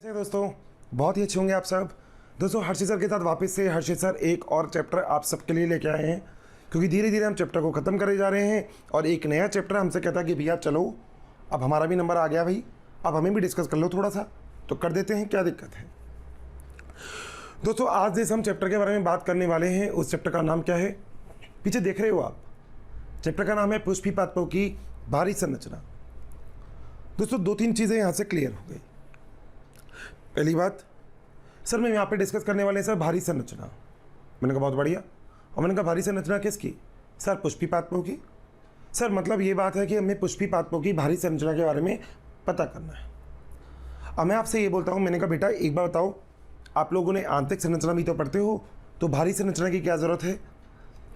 दोस्तों बहुत ही अच्छे होंगे आप सब। दोस्तों हर्षित सर के साथ वापस से हर्षित सर एक और चैप्टर आप सबके लिए लेके आए हैं, क्योंकि धीरे धीरे हम चैप्टर को ख़त्म करे जा रहे हैं और एक नया चैप्टर हमसे कहता है कि भैया चलो अब हमारा भी नंबर आ गया भाई, अब हमें भी डिस्कस कर लो थोड़ा सा, तो कर देते हैं, क्या दिक्कत है। दोस्तों आज जिस हम चैप्टर के बारे में बात करने वाले हैं उस चैप्टर का नाम क्या है, पीछे देख रहे हो आप, चैप्टर का नाम है पुष्पी पादपों की भारी संरचना। दोस्तों दो तीन चीज़ें यहाँ से क्लियर हो गई। पहली बात, सर मैं यहाँ पे डिस्कस करने वाले हैं सर भारी संरचना। मैंने कहा बहुत बढ़िया। और मैंने कहा भारी संरचना किसकी? सर पुष्पी पादपों की। सर मतलब ये बात है कि हमें पुष्पी पादपों की भारी संरचना के बारे में पता करना है। अब मैं आपसे ये बोलता हूँ, मैंने कहा बेटा एक बार बताओ, आप लोगों ने आंतरिक संरचना भी तो पढ़ते हो, तो भारी संरचना की क्या ज़रूरत है?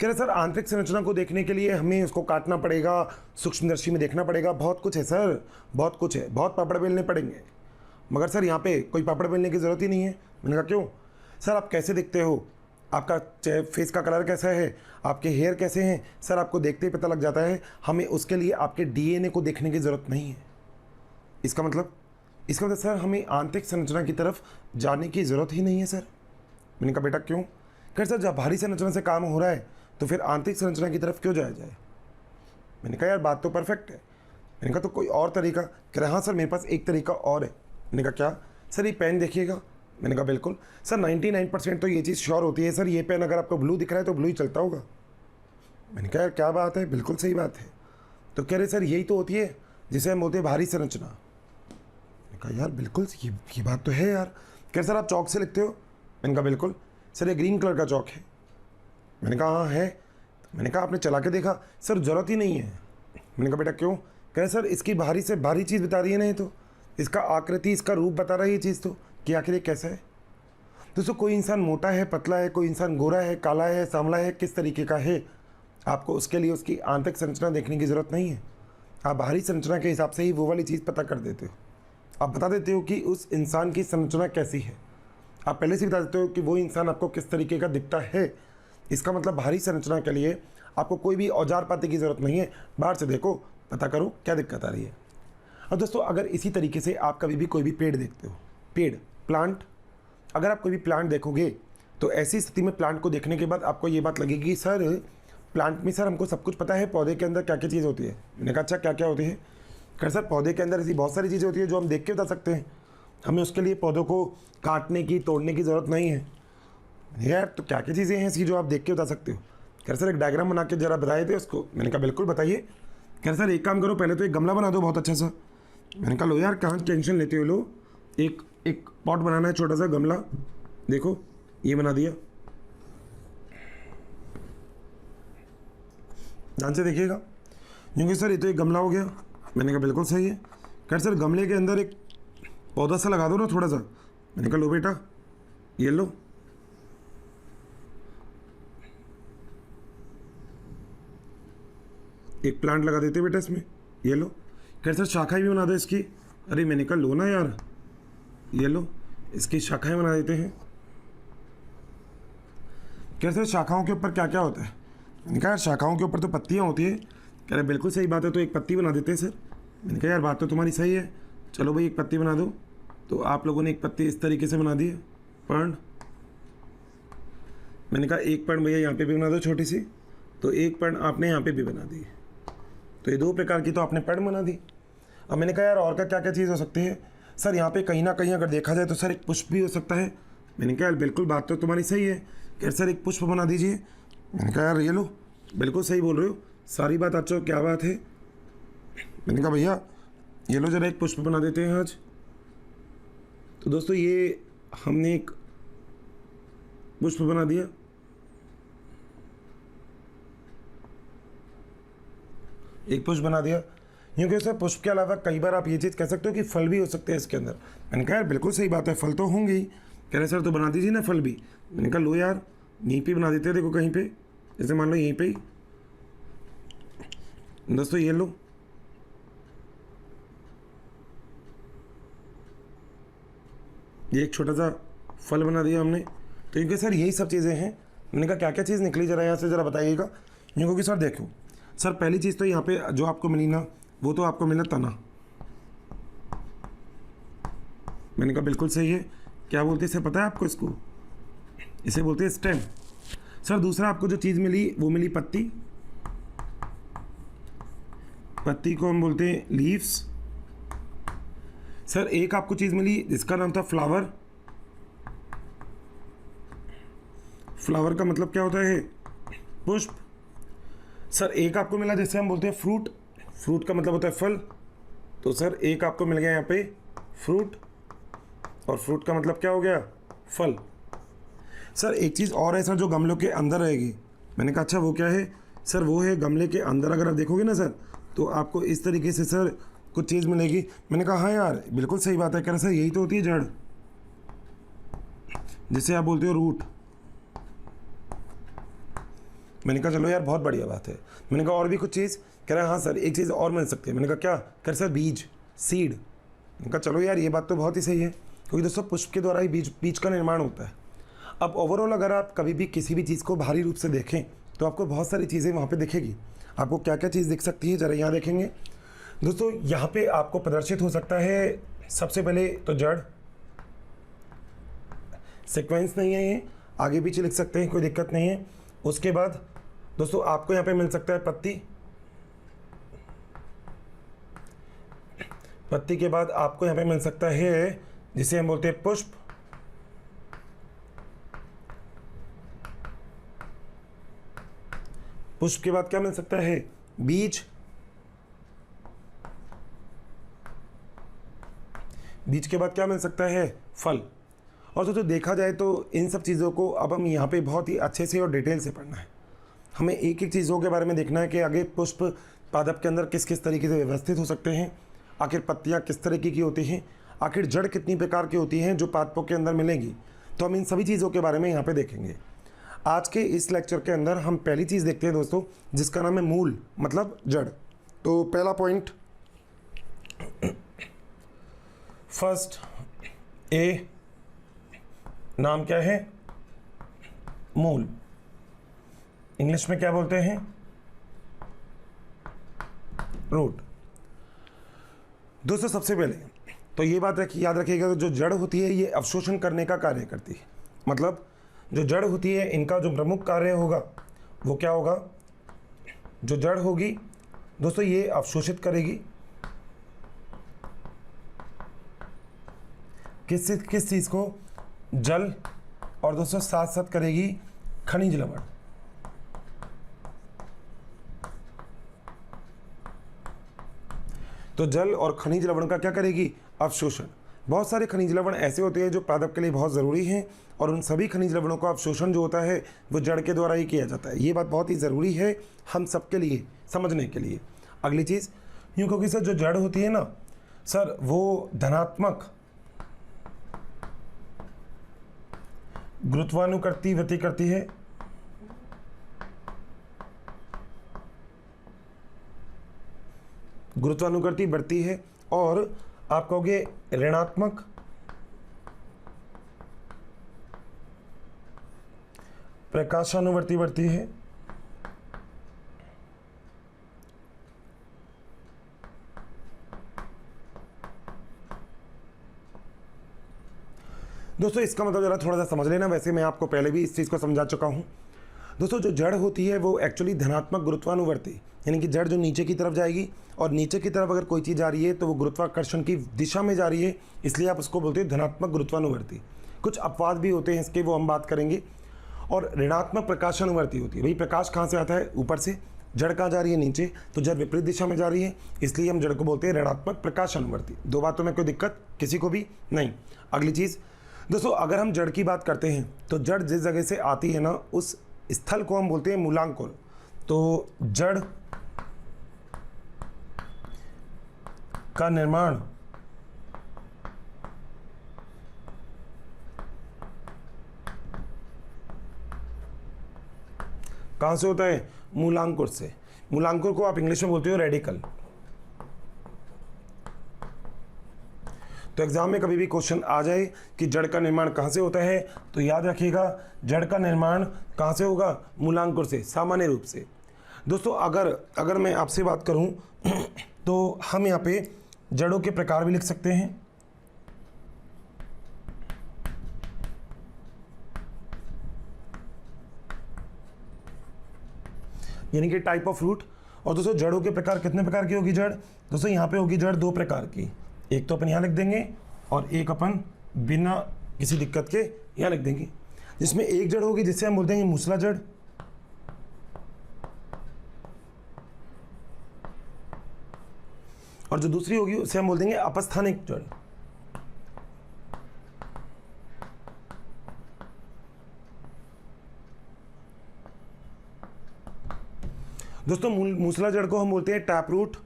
कह रहे सर आंतरिक संरचना को देखने के लिए हमें उसको काटना पड़ेगा, सूक्ष्मदर्शी में देखना पड़ेगा, बहुत कुछ है सर, बहुत कुछ है, बहुत पापड़ बेलने पड़ेंगे। मगर सर यहाँ पे कोई पापड़ बेलने की ज़रूरत ही नहीं है। मैंने कहा क्यों? सर आप कैसे दिखते हो, आपका फेस का कलर कैसा है, आपके हेयर कैसे हैं, सर आपको देखते ही पता लग जाता है। हमें उसके लिए आपके डीएनए को देखने की ज़रूरत नहीं है। इसका मतलब सर हमें आंतरिक संरचना की तरफ जाने की ज़रूरत ही नहीं है सर। मैंने कहा बेटा क्यों? खैर सर जब भारी संरचना से काम हो रहा है तो फिर आंतरिक संरचना की तरफ क्यों जाया जाए? मैंने कहा यार बात तो परफेक्ट है। मैंने कहा तो कोई और तरीका? कह रहे हाँ सर मेरे पास एक तरीका और है। मैंने कहा क्या? सर ये पेन देखिएगा। मैंने कहा बिल्कुल सर 99% तो ये चीज़ श्योर होती है सर, ये पेन अगर आपको ब्लू दिख रहा है तो ब्लू ही चलता होगा। मैंने कहा यार क्या बात है, बिल्कुल सही बात है। तो कह रहे सर यही तो होती है जिसे हम बोलते हैं भारी संरचना। मैंने कहा यार बिल्कुल ये बात तो है यार। कह रहे सर आप चौक से लिखते हो? मैंने कहा बिल्कुल। सर ये ग्रीन कलर का चौक है। मैंने कहा हाँ है। तो मैंने कहा आपने चला के देखा? सर ज़रूरत ही नहीं है। मैंने कहा बेटा क्यों? कह रहे सर इसकी भारी से भारी चीज़ बता रही है नहीं, तो इसका आकृति, इसका रूप बता रही है चीज़ तो कि आखिर ये कैसा है। दोस्तों कोई इंसान मोटा है, पतला है, कोई इंसान गोरा है, काला है, सांवला है, किस तरीके का है, आपको उसके लिए उसकी आंतरिक संरचना देखने की ज़रूरत नहीं है। आप बाहरी संरचना के हिसाब से ही वो वाली चीज़ पता कर देते हो। आप बता देते हो कि उस इंसान की संरचना कैसी है। आप पहले से बता देते हो कि वो इंसान आपको किस तरीके का दिखता है। इसका मतलब भारी संरचना के लिए आपको कोई भी औजार पाते की ज़रूरत नहीं है। बाहर से देखो, पता करो क्या दिक्कत आ रही है। और दोस्तों अगर इसी तरीके से आप कभी भी कोई भी पेड़ देखते हो, पेड़, प्लांट, अगर आप कोई भी प्लांट देखोगे तो ऐसी स्थिति में प्लांट को देखने के बाद आपको ये बात लगेगी सर प्लांट में सर हमको सब कुछ पता है, पौधे के अंदर क्या क्या चीज़ होती है। मैंने कहा अच्छा क्या क्या होती है? कह सर पौधे के अंदर ऐसी बहुत सारी चीज़ें होती है जो हम देख के बता सकते हैं, हमें उसके लिए पौधों को काटने की, तोड़ने की ज़रूरत नहीं है। यार तो क्या क्या चीज़ें हैं ऐसी जो आप देख के बता सकते हो? कह सर एक डायग्राम बना के ज़रा बताए थे उसको। मैंने कहा बिल्कुल बताइए। कह सर एक काम करो, पहले तो एक गमला बना दो बहुत अच्छा सा। मैंने कहा लो यार कहाँ टेंशन लेते हो, लो एक पॉट बनाना है, छोटा सा गमला, देखो ये बना दिया, ध्यान से देखिएगा। क्योंकि सर ये तो एक गमला हो गया। मैंने कहा बिल्कुल सही है। कह सर गमले के अंदर एक पौधा सा लगा दो ना थोड़ा सा। मैंने कहा लो बेटा ये लो। एक प्लांट लगा देते बेटा इसमें, ये लो। कह सर शाखाएं भी बना दो इसकी। अरे मैंने कहा लो ना यार, ये लो इसकी शाखाएं बना देते हैं। कह सर शाखाओं के ऊपर क्या क्या होता है? मैंने कहा यार शाखाओं के ऊपर तो पत्तियां होती है। कह रहे बिल्कुल सही बात है, तो एक पत्ती बना देते हैं सर। मैंने कहा यार बात तो तुम्हारी सही है, चलो भाई एक पत्ती बना दो। तो आप लोगों ने एक पत्ती इस तरीके से बना दी है, पर्ण। मैंने कहा एक पर्ण भैया यहाँ पे भी बना दो छोटी सी, तो एक पर्ण आपने यहाँ पे भी बना दी। तो ये दो प्रकार की तो आपने पर्ण बना दी। अब मैंने कहा यार और क्या क्या चीज़ हो सकती है? सर यहाँ पे कहीं ना कहीं अगर देखा जाए तो सर एक पुष्प भी हो सकता है। मैंने कहा यार बिल्कुल बात तो तुम्हारी सही है। यार सर एक पुष्प बना दीजिए। मैंने कहा यार ये लो, बिल्कुल सही बोल रहे हो, सारी बात अच्छा, क्या बात है? मैंने कहा भैया ये लो जरा एक पुष्प बना देते हैं आज। तो दोस्तों ये हमने एक पुष्प बना दिया। एक पुष्प बना दिया। क्योंकि सर पुष्प के अलावा कई बार आप ये चीज़ कह सकते हो कि फल भी हो सकते हैं इसके अंदर। मैंने कहा यार बिल्कुल सही बात है, फल तो होंगे ही। कह रहे सर तो बना दीजिए ना फल भी। मैंने कहा लो यार यहीं पे बना देते हैं, देखो कहीं पे, जैसे मान लो यहीं पे ही। दोस्तों ये लो, ये एक छोटा सा फल बना दिया हमने। तो क्योंकि सर यही सब चीज़ें हैं। मैंने कहा क्या क्या चीज़ निकली जरा यहाँ से ज़रा बताइएगा। क्योंकि सर देखो सर पहली चीज़ तो यहाँ पे जो आपको मिली ना, वो तो आपको मिला तना। मैंने कहा बिल्कुल सही है। क्या बोलते हैं इसे, पता है आपको? इसको इसे बोलते हैं स्टेम। सर दूसरा आपको जो चीज़ मिली वो मिली पत्ती। पत्ती को हम बोलते हैं लीव्स। सर एक आपको चीज़ मिली जिसका नाम था फ्लावर। फ्लावर का मतलब क्या होता है? पुष्प। सर एक आपको मिला जैसे हम बोलते हैं फ्रूट। फ्रूट का मतलब होता है फल। तो सर एक आपको मिल गया यहाँ पे फ्रूट, और फ्रूट का मतलब क्या हो गया? फल। सर एक चीज़ और है सर जो गमलों के अंदर रहेगी। मैंने कहा अच्छा वो क्या है? सर वो है गमले के अंदर अगर आप देखोगे ना सर, तो आपको इस तरीके से सर कुछ चीज़ मिलेगी। मैंने कहा हाँ यार बिल्कुल सही बात है। कह रहे सर यही तो होती है जड़, जिसे आप बोलते हो रूट। मैंने कहा चलो यार बहुत बढ़िया बात है। मैंने कहा और भी कुछ चीज़? कह रहा है हाँ सर एक चीज़ और मिल सकती है। मैंने कहा क्या? कह रहे सर बीज, सीड। मैंने कहा चलो यार ये बात तो बहुत ही सही है, क्योंकि दोस्तों पुष्प के द्वारा ही बीज का निर्माण होता है। अब ओवरऑल अगर आप कभी भी किसी भी चीज़ को बाहरी रूप से देखें तो आपको बहुत सारी चीज़ें वहाँ पे दिखेगी। आपको क्या क्या चीज़ दिख सकती है ज़रा यहाँ देखेंगे दोस्तों। यहाँ पे आपको प्रदर्शित हो सकता है सबसे पहले तो जड़। सीक्वेंस नहीं है ये, आगे पीछे लिख सकते हैं, कोई दिक्कत नहीं है। उसके बाद दोस्तों आपको यहाँ पे मिल सकता है पत्ती। पत्ती के बाद आपको यहाँ पे मिल सकता है जिसे हम बोलते हैं पुष्प। पुष्प के बाद क्या मिल सकता है? बीज। बीज के बाद क्या मिल सकता है? फल। और दोस्तों देखा जाए तो इन सब चीज़ों को अब हम यहाँ पे बहुत ही अच्छे से और डिटेल से पढ़ना है। हमें एक एक चीज़ों के बारे में देखना है कि आगे पुष्प पादप के अंदर किस किस तरीके से व्यवस्थित हो सकते हैं, आखिर पत्तियाँ किस तरीके की होती हैं, आखिर जड़ कितनी प्रकार की होती हैं जो पादपों के अंदर मिलेंगी। तो हम इन सभी चीज़ों के बारे में यहाँ पे देखेंगे। आज के इस लेक्चर के अंदर हम पहली चीज़ देखते हैं दोस्तों, जिसका नाम है मूल, मतलब जड़। तो पहला पॉइंट, फर्स्ट ए, नाम क्या है? मूल। इंग्लिश में क्या बोलते हैं? रूट। दोस्तों सबसे पहले तो ये बात याद रखिएगा, जो जड़ होती है ये अवशोषण करने का कार्य करती है। मतलब जो जड़ होती है इनका जो प्रमुख कार्य होगा वो क्या होगा? जो जड़ होगी दोस्तों ये अवशोषित करेगी किस चीज़ को? जल, और दोस्तों साथ साथ करेगी खनिज लवण। तो जल और खनिज लवण का क्या करेगी? अवशोषण। बहुत सारे खनिज लवण ऐसे होते हैं जो पादप के लिए बहुत ज़रूरी हैं, और उन सभी खनिज लवणों का अवशोषण जो होता है वो जड़ के द्वारा ही किया जाता है। ये बात बहुत ही ज़रूरी है हम सबके लिए समझने के लिए। अगली चीज़ यूँ, क्योंकि सर जो जड़ होती है ना सर वो धनात्मक गुरुत्वानुवर्ती गति करती है। गुरुत्वानुवर्ती बढ़ती है, और आप कहोगे ऋणात्मक प्रकाशानुवर्ती बढ़ती है। दोस्तों इसका मतलब जरा थोड़ा सा समझ लेना, वैसे मैं आपको पहले भी इस चीज़ को समझा चुका हूँ। दोस्तों जो जड़ होती है वो एक्चुअली धनात्मक गुरुत्वानुवर्ती, यानी कि जड़ जो नीचे की तरफ जाएगी, और नीचे की तरफ अगर कोई चीज़ जा रही है तो वो गुरुत्वाकर्षण की दिशा में जा रही है, इसलिए आप उसको बोलते हैं धनात्मक गुरुत्वानुवर्ती। कुछ अपवाद भी होते हैं इसके, वो हम बात करेंगे। और ऋणात्मक प्रकाशानुवर्ती होती है। भाई प्रकाश कहाँ से आता है? ऊपर से। जड़ कहाँ जा रही है? नीचे। तो जड़ विपरीत दिशा में जा रही है, इसलिए हम जड़ को बोलते हैं ऋणात्मक प्रकाशानुवर्ती। दो बातों में कोई दिक्कत किसी को भी नहीं। अगली चीज़ दोस्तों, अगर हम जड़ की बात करते हैं तो जड़ जिस जगह से आती है ना उस स्थल को हम बोलते हैं मूलांकुर। तो जड़ का निर्माण कहाँ से होता है? मूलांकुर से। मूलांकुर को आप इंग्लिश में बोलते हो रेडिकल। तो एग्जाम में कभी भी क्वेश्चन आ जाए कि जड़ का निर्माण कहाँ से होता है, तो याद रखिएगा जड़ का निर्माण कहाँ से होगा? मूलांकुर से, सामान्य रूप से। दोस्तों अगर मैं आपसे बात करूं तो हम यहाँ पे जड़ों के प्रकार भी लिख सकते हैं। यानी कि टाइप ऑफ रूट। और दोस्तों जड़ों के प्रकार, कितने प्रकार की होगी जड़? दोस्तों यहाँ पे होगी जड़ 2 प्रकार की। एक तो अपन यहाँ लिख देंगे और एक अपन बिना किसी दिक्कत के यहाँ लिख देंगे। जिसमें एक जड़ होगी जिससे हम बोलते हैं मूसला जड़, और जो दूसरी होगी उसे हम बोल देंगे अपस्थानिक जड़। दोस्तों मूसला जड़ को हम बोलते हैं टैप रूट,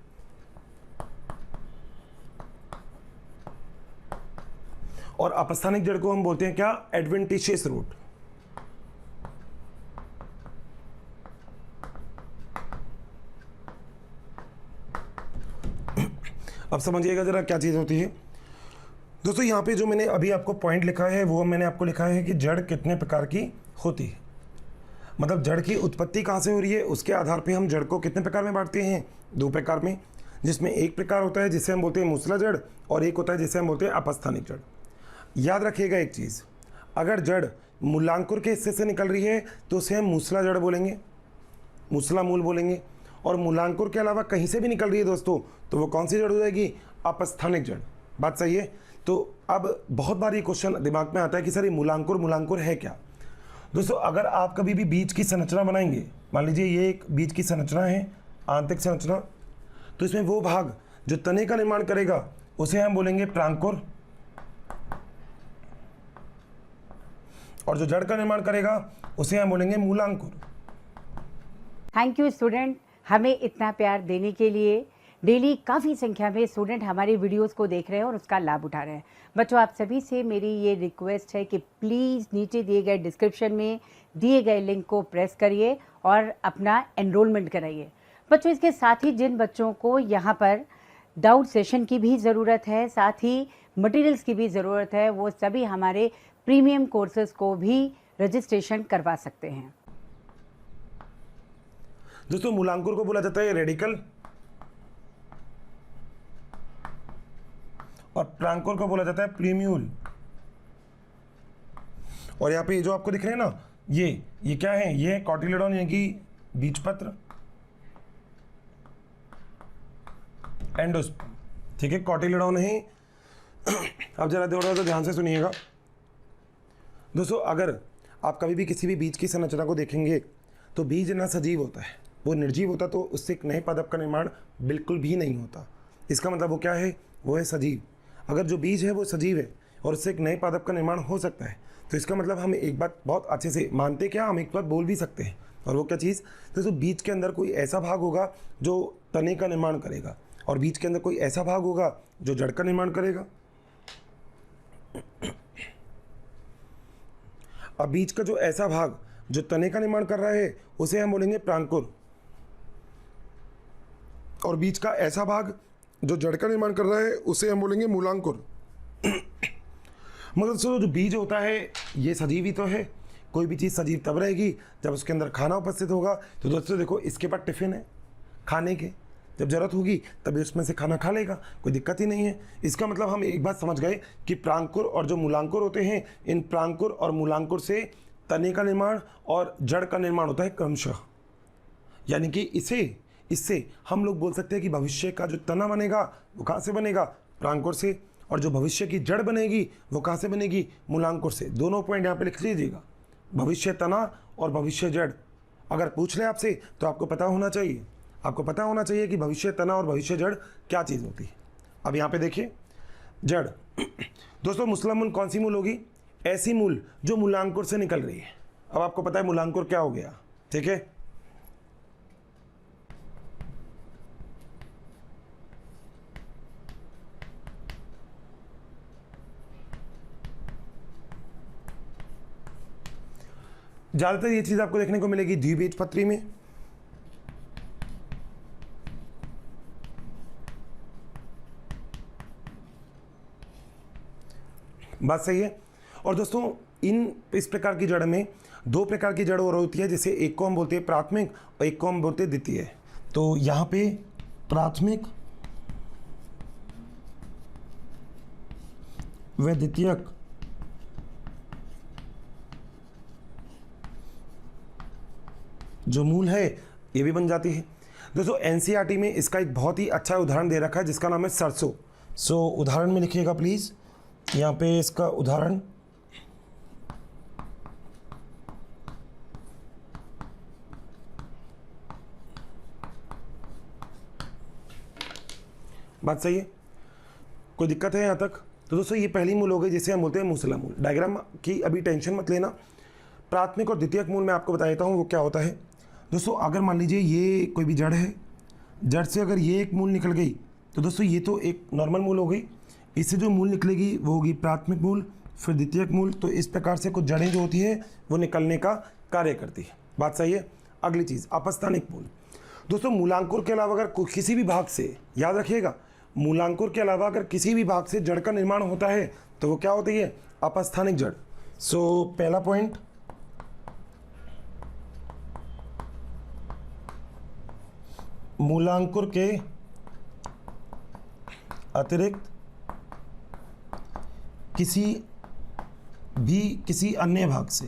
और अपस्थानिक जड़ को हम बोलते हैं क्या? Adventitious root. अब समझिएगा जरा क्या चीज होती है। दोस्तों यहाँ पे जो मैंने अभी आपको पॉइंट लिखा है वो मैंने आपको लिखा है कि जड़ कितने प्रकार की होती है, मतलब जड़ की उत्पत्ति कहाँ से हो रही है उसके आधार पे हम जड़ को कितने प्रकार में बांटते हैं? 2 प्रकार में। जिसमें एक प्रकार होता है जिसे हम बोलते हैं मूसला जड़, और एक होता है जिसे हम बोलते हैं अपस्थानिक जड़। याद रखिएगा एक चीज़, अगर जड़ मूलांकुर के हिस्से से निकल रही है तो उसे हम मूसला जड़ बोलेंगे, मूसला मूल बोलेंगे। और मूलांकुर के अलावा कहीं से भी निकल रही है दोस्तों तो वो कौन सी जड़ हो जाएगी? अपस्थानिक जड़। बात सही है? तो अब बहुत बार ये क्वेश्चन दिमाग में आता है कि सर ये मूलांकुर है क्या? दोस्तों अगर आप कभी भी बीज की संरचना बनाएंगे, मान लीजिए ये एक बीज की संरचना है, आंतरिक संरचना, तो इसमें वो भाग जो तने का निर्माण करेगा उसे हम बोलेंगे प्रांकुर, और जो जड़ का निर्माण करेगा उसे हम बोलेंगे मूलांकुर। थैंक यू स्टूडेंट, हमें इतना प्यार देने के लिए। डेली काफ़ी संख्या में स्टूडेंट हमारे वीडियोस को देख रहे हैं और उसका लाभ उठा रहे हैं। बच्चों आप सभी से मेरी ये रिक्वेस्ट है कि प्लीज़ नीचे दिए गए डिस्क्रिप्शन में दिए गए लिंक को प्रेस करिए और अपना एनरोलमेंट कराइए। बच्चों इसके साथ ही जिन बच्चों को यहाँ पर डाउट सेशन की भी ज़रूरत है, साथ ही मटेरियल्स की भी ज़रूरत है, वो सभी हमारे प्रीमियम कोर्सेज को भी रजिस्ट्रेशन करवा सकते हैं। दोस्तों मूलांकुर को बोला जाता है रेडिकल, और प्रांकुर को बोला जाता है प्रीम्यूल। और यहाँ पे जो आपको दिख रहे हैं ना, ये क्या है? ये कॉटिलेडॉन यानी कि बीजपत्र, एंडोस्पर्म। ठीक है, कॉटिलेडॉन है। अब जरा थोड़ा सा ध्यान से सुनिएगा दोस्तों, अगर आप कभी भी किसी भी बीज की संरचना को देखेंगे तो बीज ना सजीव होता है, वो निर्जीव होता, तो उससे एक नए पादप का निर्माण बिल्कुल भी नहीं होता। इसका मतलब वो क्या है? वो है सजीव। अगर जो बीज है वो सजीव है और उससे एक नए पादप का निर्माण हो सकता है, तो इसका मतलब हम एक बात बहुत अच्छे से मानते, क्या हम एक बात बोल भी सकते हैं, और वो क्या चीज़? तो बीज के अंदर कोई ऐसा भाग होगा जो तने का निर्माण करेगा, और बीज के अंदर कोई ऐसा भाग होगा जो जड़ का निर्माण करेगा। अब बीज का जो ऐसा भाग जो तने का निर्माण कर रहा है उसे हम बोलेंगे प्रांकुर, और बीज का ऐसा भाग जो जड़ का निर्माण कर रहा है उसे हम बोलेंगे मूलांकुर। मगर दोस्तों जो बीज होता है ये सजीव ही तो है। कोई भी चीज़ सजीव तब रहेगी जब उसके अंदर खाना उपस्थित होगा। तो दोस्तों देखो, इसके पास टिफिन है खाने के, जब जरूरत होगी तभी उसमें से खाना खा लेगा, कोई दिक्कत ही नहीं है। इसका मतलब हम एक बात समझ गए कि प्रांकुर और जो मूलांकुर होते हैं, इन प्रांकुर और मूलांकुर से तने का निर्माण और जड़ का निर्माण होता है क्रमशः। यानी कि इससे हम लोग बोल सकते हैं कि भविष्य का जो तना बनेगा वो कहाँ से बनेगा? प्रांकुर से। और जो भविष्य की जड़ बनेगी वो कहाँ से बनेगी? मूलांकुर से। दोनों पॉइंट यहाँ पे लिख लीजिएगा, भविष्य तना और भविष्य जड़। अगर पूछ ले आपसे तो आपको पता होना चाहिए, कि भविष्य तना और भविष्य जड़ क्या चीज़ होती है। अब यहाँ पे देखिए, जड़ दोस्तों मूसला मूल कौन सी मूल होगी? ऐसी मूल जो मूलांकुर से निकल रही है। अब आपको पता है मूलांकुर क्या हो गया, ठीक है? ज़्यादातर ये चीज़ आपको देखने को मिलेगी द्विबीजपत्री में। बात सही है। और दोस्तों इस प्रकार की जड़ में दो प्रकार की जड़ और होती है, जैसे एक को हम बोलते हैं प्राथमिक और एक को हम बोलते हैं द्वितीय। तो यहाँ पे प्राथमिक व द्वितीयक जो मूल है ये भी बन जाती है। दोस्तों एनसीईआरटी में इसका एक बहुत ही अच्छा उदाहरण दे रखा है जिसका नाम है सरसों। सो उदाहरण में लिखिएगा प्लीज, यहाँ पे इसका उदाहरण बात सही है, कोई दिक्कत है यहाँ तक? तो दोस्तों ये पहली मूल हो गई जिसे हम बोलते हैं मूसला मूल। डायग्राम की अभी टेंशन मत लेना, प्राथमिक और द्वितीयक मूल मैं आपको बता देता हूँ वो क्या होता है। दोस्तों अगर मान लीजिए ये कोई भी जड़ है, जड़ से अगर ये एक मूल निकल गई तो दोस्तों ये तो एक नॉर्मल मूल हो गई, इससे जो मूल निकलेगी वो होगी प्राथमिक मूल, फिर द्वितीयक मूल। तो इस प्रकार से कुछ जड़ें जो होती है वो निकलने का कार्य करती है। बात सही है। अगली चीज़ अपस्थानिक मूल। दोस्तों मूलांकुर के अलावा अगर किसी भी भाग से, याद रखिएगा, मूलांकुर के अलावा अगर किसी भी भाग से जड़ का निर्माण होता है तो वो क्या होती है? अपस्थानिक जड़। सो पहला पॉइंट, मूलांकुर के अतिरिक्त किसी अन्य भाग से,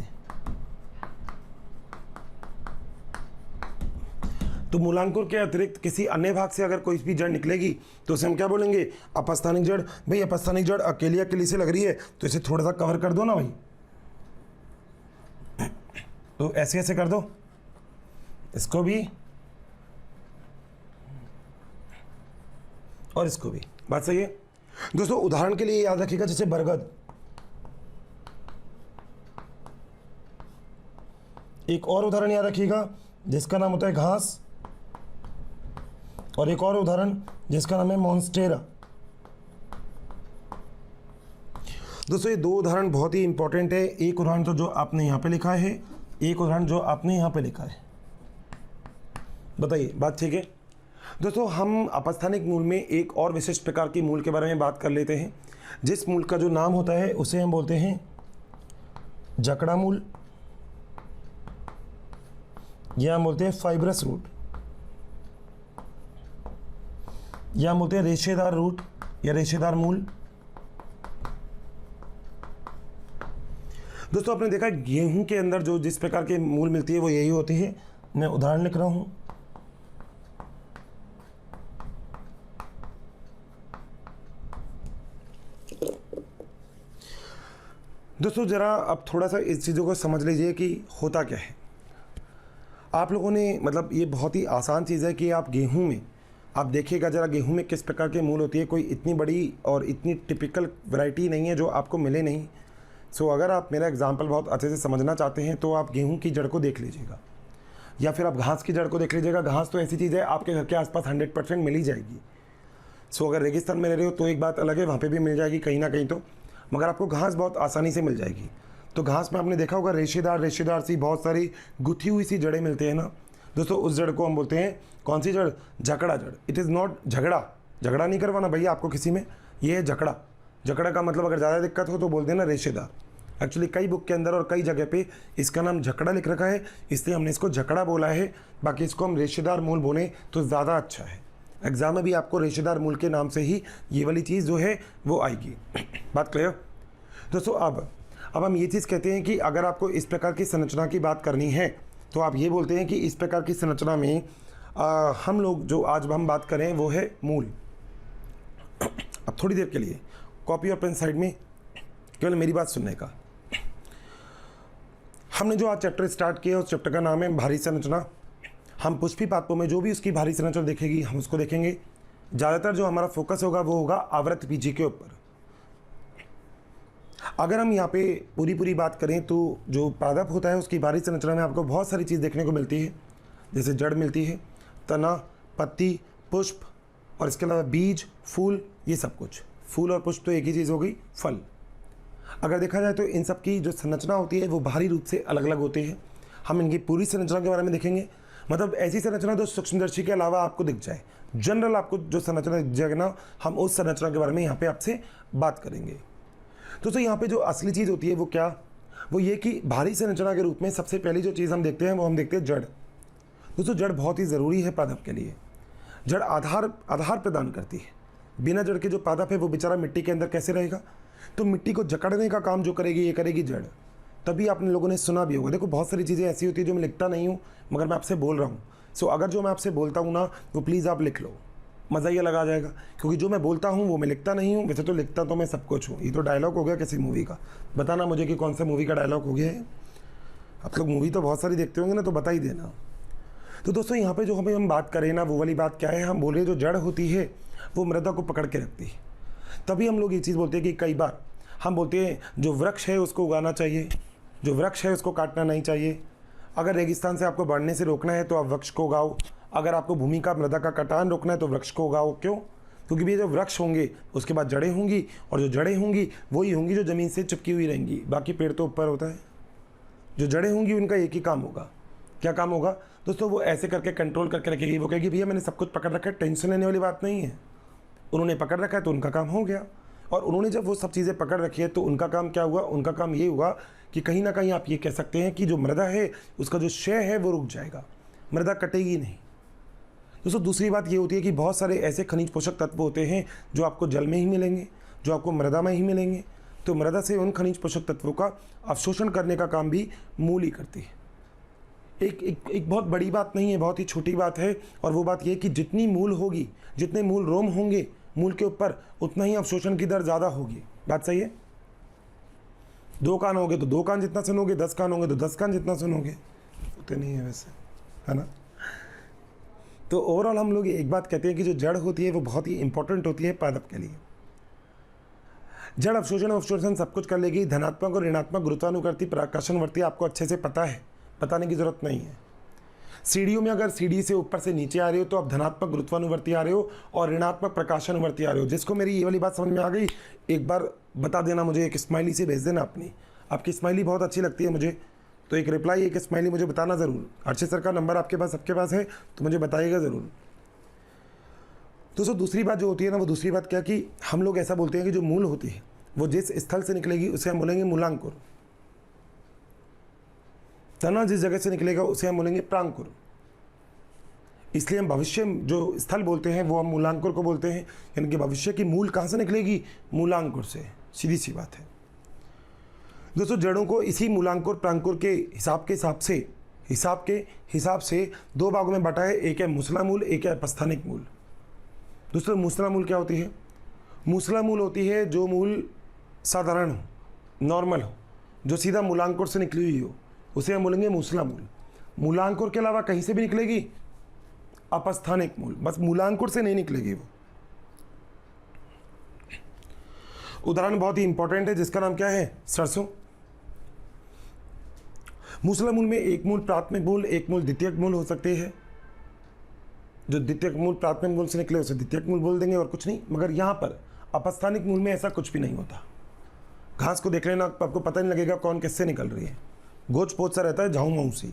तो मूलांकुर के अतिरिक्त किसी अन्य भाग से अगर कोई भी जड़ निकलेगी तो उसे हम क्या बोलेंगे? अपस्थानिक जड़। भाई अपस्थानिक जड़ अकेली अकेली से लग रही है तो इसे थोड़ा सा कवर कर दो ना भाई, तो ऐसे ऐसे कर दो, इसको भी और इसको भी। बात सही है। दोस्तों उदाहरण के लिए याद रखिएगा, जैसे बरगद, एक और उदाहरण याद रखिएगा जिसका नाम होता है घास, और एक और उदाहरण जिसका नाम है मॉन्स्टेरा। दोस्तों ये दो उदाहरण बहुत ही इंपॉर्टेंट है। एक उदाहरण तो जो आपने यहाँ पे लिखा है, एक उदाहरण जो आपने यहाँ पे लिखा है। बताइए, बात ठीक है? दोस्तों हम अपस्थानिक मूल में एक और विशिष्ट प्रकार की मूल के बारे में बात कर लेते हैं, जिस मूल का जो नाम होता है उसे हम बोलते हैं जकड़ा मूल, या हम बोलते हैं फाइब्रस रूट, या हम बोलते हैं रेशेदार रूट या रेशेदार मूल। दोस्तों आपने देखा गेहूं के अंदर जो जिस प्रकार के मूल मिलती है वो यही होती है। मैं उदाहरण लिख रहा हूं, दोस्तों जरा अब थोड़ा सा इस चीज़ों को समझ लीजिए कि होता क्या है। आप लोगों ने मतलब ये बहुत ही आसान चीज़ है कि आप गेहूं में, आप देखिएगा जरा गेहूं में किस प्रकार के मूल होती है। कोई इतनी बड़ी और इतनी टिपिकल वैरायटी नहीं है जो आपको मिले नहीं। सो अगर आप मेरा एग्जांपल बहुत अच्छे से समझना चाहते हैं तो आप गेहूं की जड़ को देख लीजिएगा, या फिर आप घास की जड़ को देख लीजिएगा। घास तो ऐसी चीज़ है आपके घर के आसपास 100% मिल ही जाएगी। सो अगर रेगिस्तान में रह रहे हो तो एक बात अलग है, वहाँ पर भी मिल जाएगी कहीं ना कहीं, तो मगर आपको घास बहुत आसानी से मिल जाएगी। तो घास में आपने देखा होगा रेशेदार सी बहुत सारी गुथी हुई सी जड़ें मिलती हैं ना दोस्तों, उस जड़ को हम बोलते हैं कौन सी जड़? जकड़ा जड़। इट इज़ नॉट झगड़ा नहीं करवाना भैया आपको किसी में, ये है जकड़ा। जकड़ा का मतलब अगर ज़्यादा दिक्कत हो तो बोलते हैं ना रेशेदार। एक्चुअली कई बुक के अंदर और कई जगह पे इसका नाम जकड़ा लिख रखा है, इसलिए हमने इसको जकड़ा बोला है। बाकी इसको हम रेशेदार मूल बोलें तो ज़्यादा अच्छा है। एग्जाम में भी आपको रेशेदार मूल के नाम से ही ये वाली चीज़ जो है वो आएगी। बात क्लियर? दोस्तों अब हम ये चीज़ कहते हैं कि अगर आपको इस प्रकार की संरचना की बात करनी है तो आप ये बोलते हैं कि इस प्रकार की संरचना में हम लोग जो आज हम बात करें वो है मूल। अब थोड़ी देर के लिए कॉपी और पेन साइड में, केवल मेरी बात सुनने का। हमने जो आज चैप्टर स्टार्ट किया उस चैप्टर का नाम है भारी संरचना। हम पुष्पी पादपों में जो भी उसकी भारी संरचना देखेगी हम उसको देखेंगे। ज़्यादातर जो हमारा फोकस होगा वो होगा आवर्त बीजी के ऊपर। अगर हम यहाँ पे पूरी बात करें तो जो पादप होता है उसकी भारी संरचना में आपको बहुत सारी चीज़ देखने को मिलती है, जैसे जड़ मिलती है, तना, पत्ती, पुष्प, और इसके अलावा बीज, फूल, ये सब कुछ। फूल और पुष्प तो एक ही चीज़ हो गई, फल। अगर देखा जाए तो इन सब की जो संरचना होती है वो बाहरी रूप से अलग अलग होती है। हम इनकी पूरी संरचना के बारे में देखेंगे, मतलब ऐसी संरचना जो सूक्ष्मदर्शी के अलावा आपको दिख जाए। जनरल आपको जो संरचना दिख जाएगा ना, हम उस संरचना के बारे में यहाँ पे आपसे बात करेंगे। दोस्तों यहाँ पे जो असली चीज़ होती है वो क्या? वो ये कि भारी संरचना के रूप में सबसे पहली जो चीज़ हम देखते हैं वो हम देखते हैं जड़। दोस्तों जड़ बहुत ही ज़रूरी है पादप के लिए। जड़ आधार प्रदान करती है। बिना जड़ के जो पादप है वो बेचारा मिट्टी के अंदर कैसे रहेगा? तो मिट्टी को जकड़ने का काम जो करेगी ये करेगी जड़। तभी आपने लोगों ने सुना भी होगा। देखो बहुत सारी चीज़ें ऐसी होती है जो मैं लिखता नहीं हूँ मगर मैं आपसे बोल रहा हूँ। सो अगर जो मैं आपसे बोलता हूँ ना वो प्लीज़ आप लिख लो, मज़ा ही अलग आ जाएगा। क्योंकि जो मैं बोलता हूँ वो मैं लिखता नहीं हूँ। वैसे तो लिखता तो मैं सब कुछ हूँ। ये तो डायलॉग हो गया किसी मूवी का। बताना मुझे कि कौन सा मूवी का डायलॉग हो गया है। आप लोग मूवी तो बहुत सारी देखते होंगे ना, तो बता ही देना। तो दोस्तों यहाँ पे जो हम बात करें ना वो वाली बात क्या है, हम बोल रहे हैं जो जड़ होती है वो मृदा को पकड़ के रखती है। तभी हम लोग ये चीज़ बोलते हैं कि कई बार हम बोलते हैं जो वृक्ष है उसको उगाना चाहिए, जो वृक्ष है उसको काटना नहीं चाहिए। अगर रेगिस्तान से आपको बढ़ने से रोकना है तो आप वृक्ष को उगाओ। अगर आपको भूमि का मृदा का कटान रोकना है तो वृक्ष को उगाओ। क्यों? क्योंकि ये जो वृक्ष होंगे उसके बाद जड़ें होंगी, और जो जड़ें होंगी वही होंगी जो ज़मीन से चिपकी हुई रहेंगी। बाकी पेड़ तो ऊपर होता है। जो जड़ें होंगी उनका एक ही काम होगा। क्या काम होगा दोस्तों? वो ऐसे करके कंट्रोल करके रखेगी। वो कहेगी भैया मैंने सब कुछ पकड़ रखा है, टेंशन लेने वाली बात नहीं है। उन्होंने पकड़ रखा है तो उनका काम हो गया। और उन्होंने जब वो सब चीज़ें पकड़ रखी है तो उनका काम क्या हुआ? उनका काम ये हुआ कि कहीं ना कहीं आप ये कह सकते हैं कि जो मृदा है उसका जो क्षय है वो रुक जाएगा, मृदा कटेगी नहीं। दोस्तों दूसरी बात ये होती है कि बहुत सारे ऐसे खनिज पोषक तत्व होते हैं जो आपको जल में ही मिलेंगे, जो आपको मृदा में ही मिलेंगे। तो मृदा से उन खनिज पोषक तत्वों का अवशोषण करने का काम भी मूल ही करती है। एक बहुत बड़ी बात नहीं है, बहुत ही छोटी बात है। और वो बात ये कि जितनी मूल होगी, जितने मूल रोम होंगे मूल के ऊपर, उतना ही अवशोषण की दर ज़्यादा होगी। बात सही है? 2 कान होंगे तो 2 कान जितना सुनोगे, 10 कान होंगे तो 10 कान जितना सुनोगे। उतने नहीं है वैसे, है ना? तो ओवरऑल हम लोग एक बात कहते हैं कि जो जड़ होती है वो बहुत ही इंपॉर्टेंट होती है पादप के लिए। जड़ अवशोषण सब कुछ कर लेगी। धनात्मक और ऋणात्मक गुरुत्वानुवर्ती प्रकाशनवर्ती आपको अच्छे से पता है, बताने की जरूरत नहीं है। सीढ़ियों में अगर सीढ़ी से ऊपर से नीचे आ रहे हो तो आप धनात्मक गुरुत्वानुवर्ती आ रहे हो और ऋणात्मक प्रकाशनवर्ती आ रहे हो। जिसको मेरी ये वाली बात समझ में आ गई एक बार बता देना मुझे, एक स्माइली से भेज देना अपनी। आपकी स्माइली बहुत अच्छी लगती है मुझे, तो एक रिप्लाई, एक स्माइली मुझे बताना ज़रूर। हर्षित सर का नंबर आपके पास, सबके पास है, तो मुझे बताइएगा ज़रूर। दोस्तों दूसरी बात जो होती है ना, वो दूसरी बात क्या कि हम लोग ऐसा बोलते हैं कि जो मूल होती है वो जिस स्थल से निकलेगी उसे हम बोलेंगे मूलांकुर। तना जिस जगह से निकलेगा उसे हम बोलेंगे प्रांकुर। इसलिए हम भविष्य जो स्थल बोलते हैं वो हम मूलांकुर को बोलते हैं। यानी कि भविष्य की मूल कहाँ से निकलेगी? मूलांकुर से। सीधी सी बात है दोस्तों। जड़ों को इसी मूलांकुर प्रांकुर के हिसाब से 2 भागों में बांटा है। एक है मूसला मूल, एक है अपस्थानिक मूल। दोस्तों मूसला मूल क्या होती है? मूसला मूल होती है जो मूल साधारण हो, नॉर्मल हो, जो सीधा मूलांकुर से निकली हुई हो, उसे हम बोलेंगे मूसला मूल। मूलांकुर के अलावा कहीं से भी निकलेगी अपस्थानिक मूल, बस मूलांकुर से नहीं निकलेगी वो। उदाहरण बहुत ही इंपॉर्टेंट है जिसका नाम क्या है? सरसों। मूसला मूल में एक मूल प्राथमिक मूल, एक मूल द्वितीयक मूल हो सकते हैं। जो द्वितीयक मूल प्राथमिक मूल से निकले उसे द्वितीयक मूल बोल देंगे और कुछ नहीं। मगर यहाँ पर अपस्थानिक मूल में ऐसा कुछ भी नहीं होता। घास को देख लेना, आपको पता नहीं लगेगा कौन किससे निकल रही है। गोच पोच सा रहता है, झाऊ माऊ सी।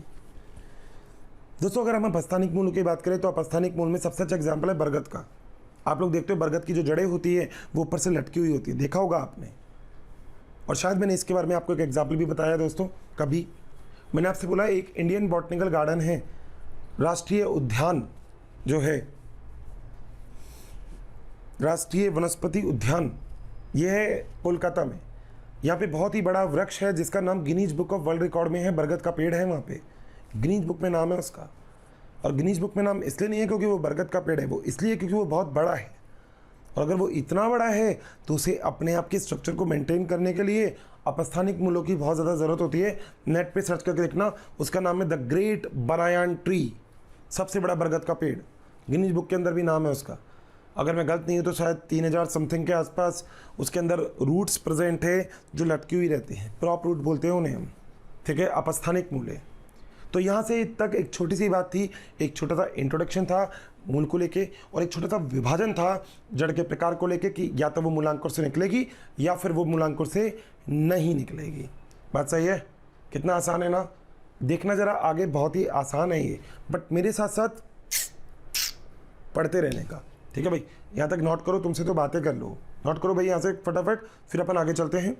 दोस्तों अगर हम अपस्थानिक मूल की बात करें तो अपस्थानिक मूल में सबसे अच्छा एग्जाम्पल है बरगद का। आप लोग देखते हो बरगद की जो जड़ें होती है वो ऊपर से लटकी हुई होती है, देखा होगा आपने। और शायद मैंने इसके बारे में आपको एक एग्जाम्पल भी बताया दोस्तों। कभी मैंने आपसे बोला एक इंडियन बॉटनिकल गार्डन है, राष्ट्रीय उद्यान जो है, राष्ट्रीय वनस्पति उद्यान, यह है कोलकाता में। यहाँ पे बहुत ही बड़ा वृक्ष है जिसका नाम Guinness book of world record में है। बरगद का पेड़ है वहाँ पे, गिनीज बुक में नाम है उसका। और गिनीज बुक में नाम इसलिए नहीं है क्योंकि वो बरगद का पेड़ है, वो इसलिए क्योंकि वो बहुत बड़ा है। और अगर वो इतना बड़ा है तो उसे अपने आप के स्ट्रक्चर को मेंटेन करने के लिए अपस्थानिक मूलों की बहुत ज़्यादा ज़रूरत होती है। नेट पे सर्च करके देखना, उसका नाम है द ग्रेट बनायान ट्री, सबसे बड़ा बरगद का पेड़। गिनीज बुक के अंदर भी नाम है उसका। अगर मैं गलत नहीं हूँ तो शायद 3000 समथिंग के आसपास उसके अंदर रूट्स प्रेजेंट है जो लटकी हुई रहती हैं, प्रॉप रूट बोलते हैं उन्हें हम, ठीक है, अपस्थानिक मूल है। तो यहाँ से तक एक छोटी सी बात थी, एक छोटा सा इंट्रोडक्शन था मूल को लेके, और एक छोटा सा विभाजन था जड़ के प्रकार को लेके कि या तो वो मूलांकुर से निकलेगी या फिर वो मूलांकुर से नहीं निकलेगी। बात सही है? कितना आसान है ना? देखना जरा आगे, बहुत ही आसान है ये, बट मेरे साथ साथ पढ़ते रहने का, ठीक है भाई। यहाँ तक नोट करो, तुमसे तो बातें कर लो, नोट करो भाई यहाँ से फटाफट, फिर अपन आगे चलते हैं।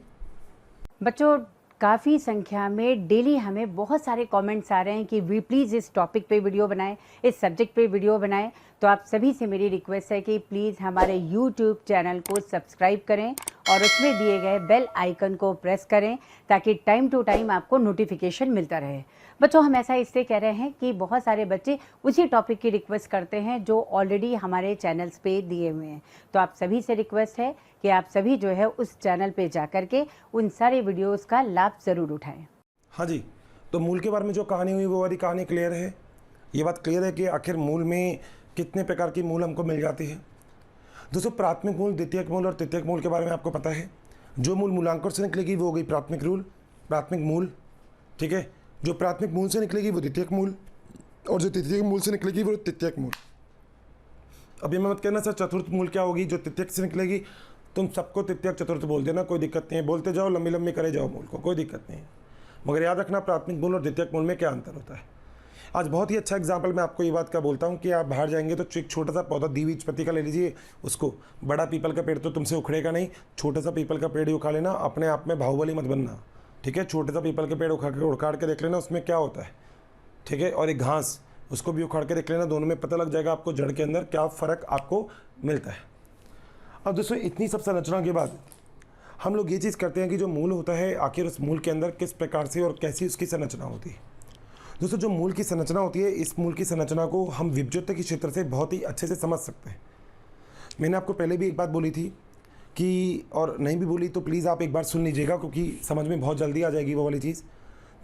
बच्चों काफ़ी संख्या में डेली हमें बहुत सारे कमेंट्स आ रहे हैं कि वी प्लीज़ इस टॉपिक पे वीडियो बनाएं, इस सब्जेक्ट पे वीडियो बनाएं। तो आप सभी से मेरी रिक्वेस्ट है कि प्लीज़ हमारे यूट्यूब चैनल को सब्सक्राइब करें और उसमें दिए गए बेल आइकन को प्रेस करें ताकि टाइम टू टाइम आपको नोटिफिकेशन मिलता रहे। बच्चों, हम ऐसा इसलिए कह रहे हैं कि बहुत सारे बच्चे उसी टॉपिक की रिक्वेस्ट करते हैं जो ऑलरेडी हमारे चैनल्स पे दिए हुए हैं। तो आप सभी से रिक्वेस्ट है कि आप सभी जो है उस चैनल पे जा कर के उन सारे वीडियोस का लाभ ज़रूर उठाएं। हाँ जी, तो मूल के बारे में जो कहानी हुई वो वाली कहानी क्लियर है। ये बात क्लियर है कि आखिर मूल में कितने प्रकार की मूल हमको मिल जाती है। दोस्तों, प्राथमिक मूल, द्वितीयक मूल और तृतीयक मूल के बारे में आपको पता है। जो मूल मूलांकों से निकलेगी वो हो गई प्राथमिक मूल, ठीक है। जो प्राथमिक मूल से निकलेगी वो द्वितीयक मूल, और जो तृतीयक मूल से निकलेगी वो तृतीयक मूल। अभी मैं मत कहना सर चतुर्थ मूल क्या होगी जो तृतीयक से निकलेगी। तुम सबको तृतीयक चतुर्थ बोल देना, कोई दिक्कत नहीं है, बोलते जाओ, लंबी लंबी करे जाओ मूल को, कोई दिक्कत नहीं है। मगर याद रखना प्राथमिक मूल और द्वितीयक मूल में क्या अंतर होता है। आज बहुत ही अच्छा एग्जाम्पल मैं आपको ये बात का बोलता हूँ कि आप बाहर जाएंगे तो एक छोटा सा पौधा द्विबीजपत्री का ले लीजिए, उसको। बड़ा पीपल का पेड़ तो तुमसे उखड़ेगा नहीं, छोटा सा पीपल का पेड़ ही उखा लेना, अपने आप में बाहुबली मत बनना, ठीक है। छोटे सा पीपल के पेड़ उखाड़ के देख लेना उसमें क्या होता है, ठीक है। और एक घास, उसको भी उखाड़ के देख लेना, दोनों में पता लग जाएगा आपको जड़ के अंदर क्या फ़र्क आपको मिलता है। अब दोस्तों, इतनी सब संरचना के बाद हम लोग ये चीज़ करते हैं कि जो मूल होता है आखिर उस मूल के अंदर किस प्रकार से और कैसी उसकी संरचना होती है। दोस्तों, जो मूल की संरचना होती है, इस मूल की संरचना को हम विभज्योत के क्षेत्र से बहुत ही अच्छे से समझ सकते हैं। मैंने आपको पहले भी एक बात बोली थी कि, और नहीं भी बोली तो प्लीज़ आप एक बार सुन लीजिएगा क्योंकि समझ में बहुत जल्दी आ जाएगी वो वाली चीज़।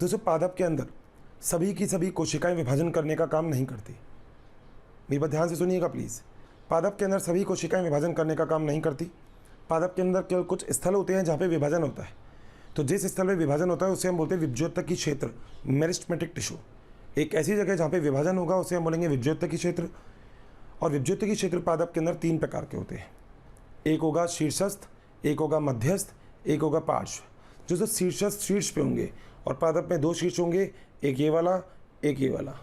दोस्तों, पादप के अंदर सभी की सभी कोशिकाएं विभाजन करने का काम नहीं करती। मेरी बात ध्यान से सुनिएगा प्लीज़। पादप के अंदर सभी कोशिकाएं विभाजन करने का काम नहीं करती। पादप के अंदर केवल कुछ स्थल होते हैं जहाँ पे विभाजन होता है। तो जिस स्थल में विभाजन होता है उसे हम बोलते हैं विभज्योतकी क्षेत्र, मेरिस्टेमेटिक टिश्यू। एक ऐसी जगह जहाँ पे विभाजन होगा उसे हम बोलेंगे विभज्योतकी क्षेत्र। और विभज्योतकी क्षेत्र पादप के अंदर 3 प्रकार के होते हैं। एक होगा शीर्षस्थ, एक होगा मध्यस्थ, एक होगा पार्श्व। जो शीर्षस्थ शीर्ष पे होंगे और पादप में 2 शीर्ष होंगे, एक ये वाला, एक ये वाला।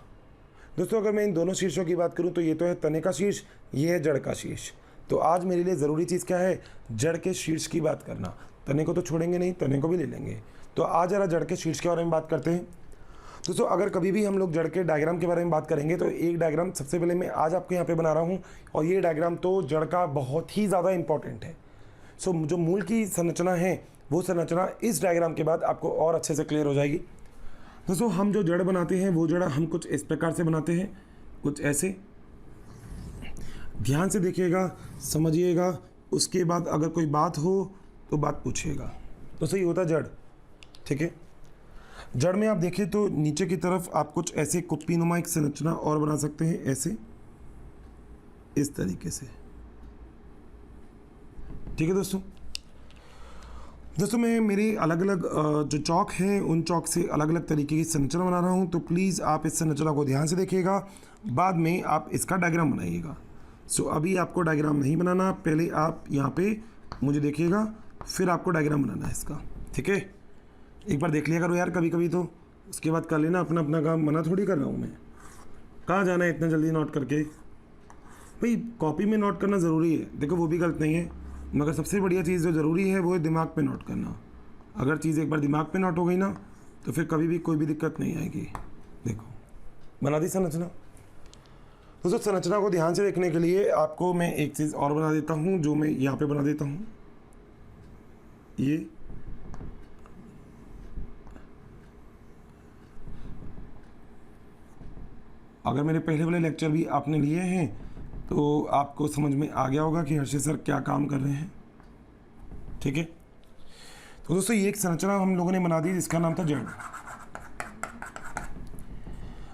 दोस्तों, अगर मैं इन दोनों शीर्षों की बात करूं तो ये तो है तने का शीर्ष, ये है जड़ का शीर्ष। तो आज मेरे लिए ज़रूरी चीज़ क्या है, जड़ के शीर्ष की बात करना। तने को तो छोड़ेंगे नहीं, तने को भी ले लेंगे। तो आज ज़रा जड़ के शीर्ष के बारे में बात करते हैं। दोस्तों, अगर कभी भी हम लोग जड़ के डायग्राम के बारे में बात करेंगे तो एक डायग्राम सबसे पहले मैं आज आपके यहाँ पे बना रहा हूँ, और ये डायग्राम तो जड़ का बहुत ही ज़्यादा इंपॉर्टेंट है। सो जो मूल की संरचना है वो संरचना इस डायग्राम के बाद आपको और अच्छे से क्लियर हो जाएगी। दोस्तों, हम जो जड़ बनाते हैं वो जड़ हम कुछ इस प्रकार से बनाते हैं, कुछ ऐसे। ध्यान से देखिएगा, समझिएगा, उसके बाद अगर कोई बात हो तो बात पूछिएगा। दोस्तों, ये होता है जड़, ठीक है। जड़ में आप देखें तो नीचे की तरफ आप कुछ ऐसे कुप्पीनुमा एक संरचना और बना सकते हैं, ऐसे, इस तरीके से, ठीक है। दोस्तों मैं मेरे अलग अलग जो चौक हैं उन चौक से अलग अलग तरीके की संरचना बना रहा हूं, तो प्लीज़ आप इस संरचना को ध्यान से देखिएगा, बाद में आप इसका डायग्राम बनाइएगा। सो अभी आपको डायग्राम नहीं बनाना, पहले आप यहाँ पे मुझे देखिएगा, फिर आपको डायग्राम बनाना है इसका, ठीक है। एक बार देख लिया करो यार कभी कभी, तो उसके बाद कर लेना अपना अपना काम। मना थोड़ी कर रहा हूँ मैं, कहाँ जाना है इतना जल्दी नोट करके। भाई कॉपी में नोट करना ज़रूरी है, देखो वो भी गलत नहीं है, मगर सबसे बढ़िया चीज़ जो ज़रूरी है वो है दिमाग पे नोट करना। अगर चीज़ एक बार दिमाग पे नोट हो गई ना तो फिर कभी भी कोई भी दिक्कत नहीं आएगी। देखो बना दी संरचना। दोस्तों, संरचना को ध्यान से देखने के लिए आपको मैं एक चीज़ और बना देता हूँ, जो मैं यहाँ पे बना देता हूँ। ये अगर मेरे पहले वाले लेक्चर भी आपने लिए हैं तो आपको समझ में आ गया होगा कि हर्षित सर क्या काम कर रहे हैं, ठीक है। तो दोस्तों, ये एक संरचना हम लोगों ने बना दी जिसका नाम था जड़।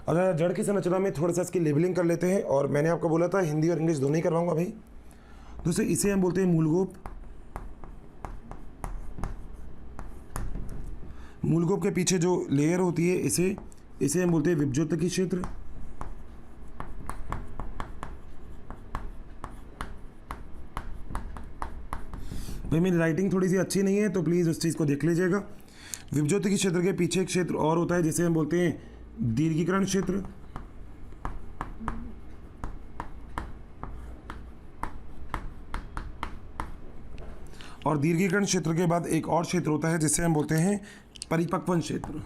अगर जड़ की संरचना में थोड़ा सा इसकी लेबलिंग कर लेते हैं, और मैंने आपको बोला था हिंदी और इंग्लिश दोनों ही करवाऊंगा भाई। दोस्तों, इसे हम बोलते हैं मूलगोप। मूलगोप के पीछे जो लेयर होती है इसे हम बोलते हैं विभज्योतकी क्षेत्र। भाई मेरी राइटिंग थोड़ी सी अच्छी नहीं है तो प्लीज़ उस चीज़ को देख लीजिएगा। विभज्योतकी क्षेत्र के पीछे एक क्षेत्र और होता है जिसे हम बोलते हैं दीर्घीकरण क्षेत्र। और दीर्घीकरण क्षेत्र के बाद एक और क्षेत्र होता है जिसे हम बोलते हैं परिपक्वन क्षेत्र,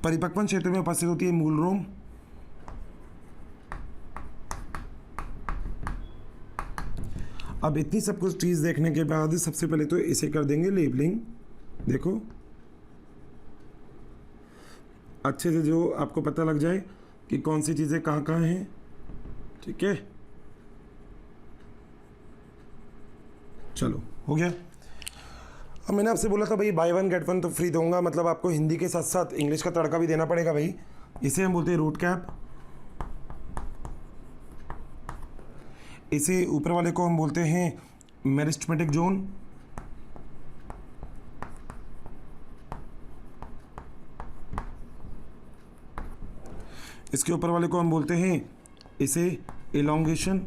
परिपक्वन क्षेत्र में उपस्थित होती है मूल रोम। अब इतनी सब कुछ चीज़ देखने के बाद सबसे पहले तो इसे कर देंगे लेबलिंग। देखो अच्छे से जो आपको पता लग जाए कि कौन सी चीज़ें कहाँ कहाँ हैं, ठीक है। चलो हो गया। अब मैंने आपसे बोला था भाई बाय वन गेट वन तो फ्री दूंगा, मतलब आपको हिंदी के साथ साथ इंग्लिश का तड़का भी देना पड़ेगा भाई। इसे हम बोलते हैं रूट कैप, इसे ऊपर वाले को हम बोलते हैं मेरिस्टेमेटिक जोन, इसके ऊपर वाले को हम बोलते हैं इसे एलोंगेशन,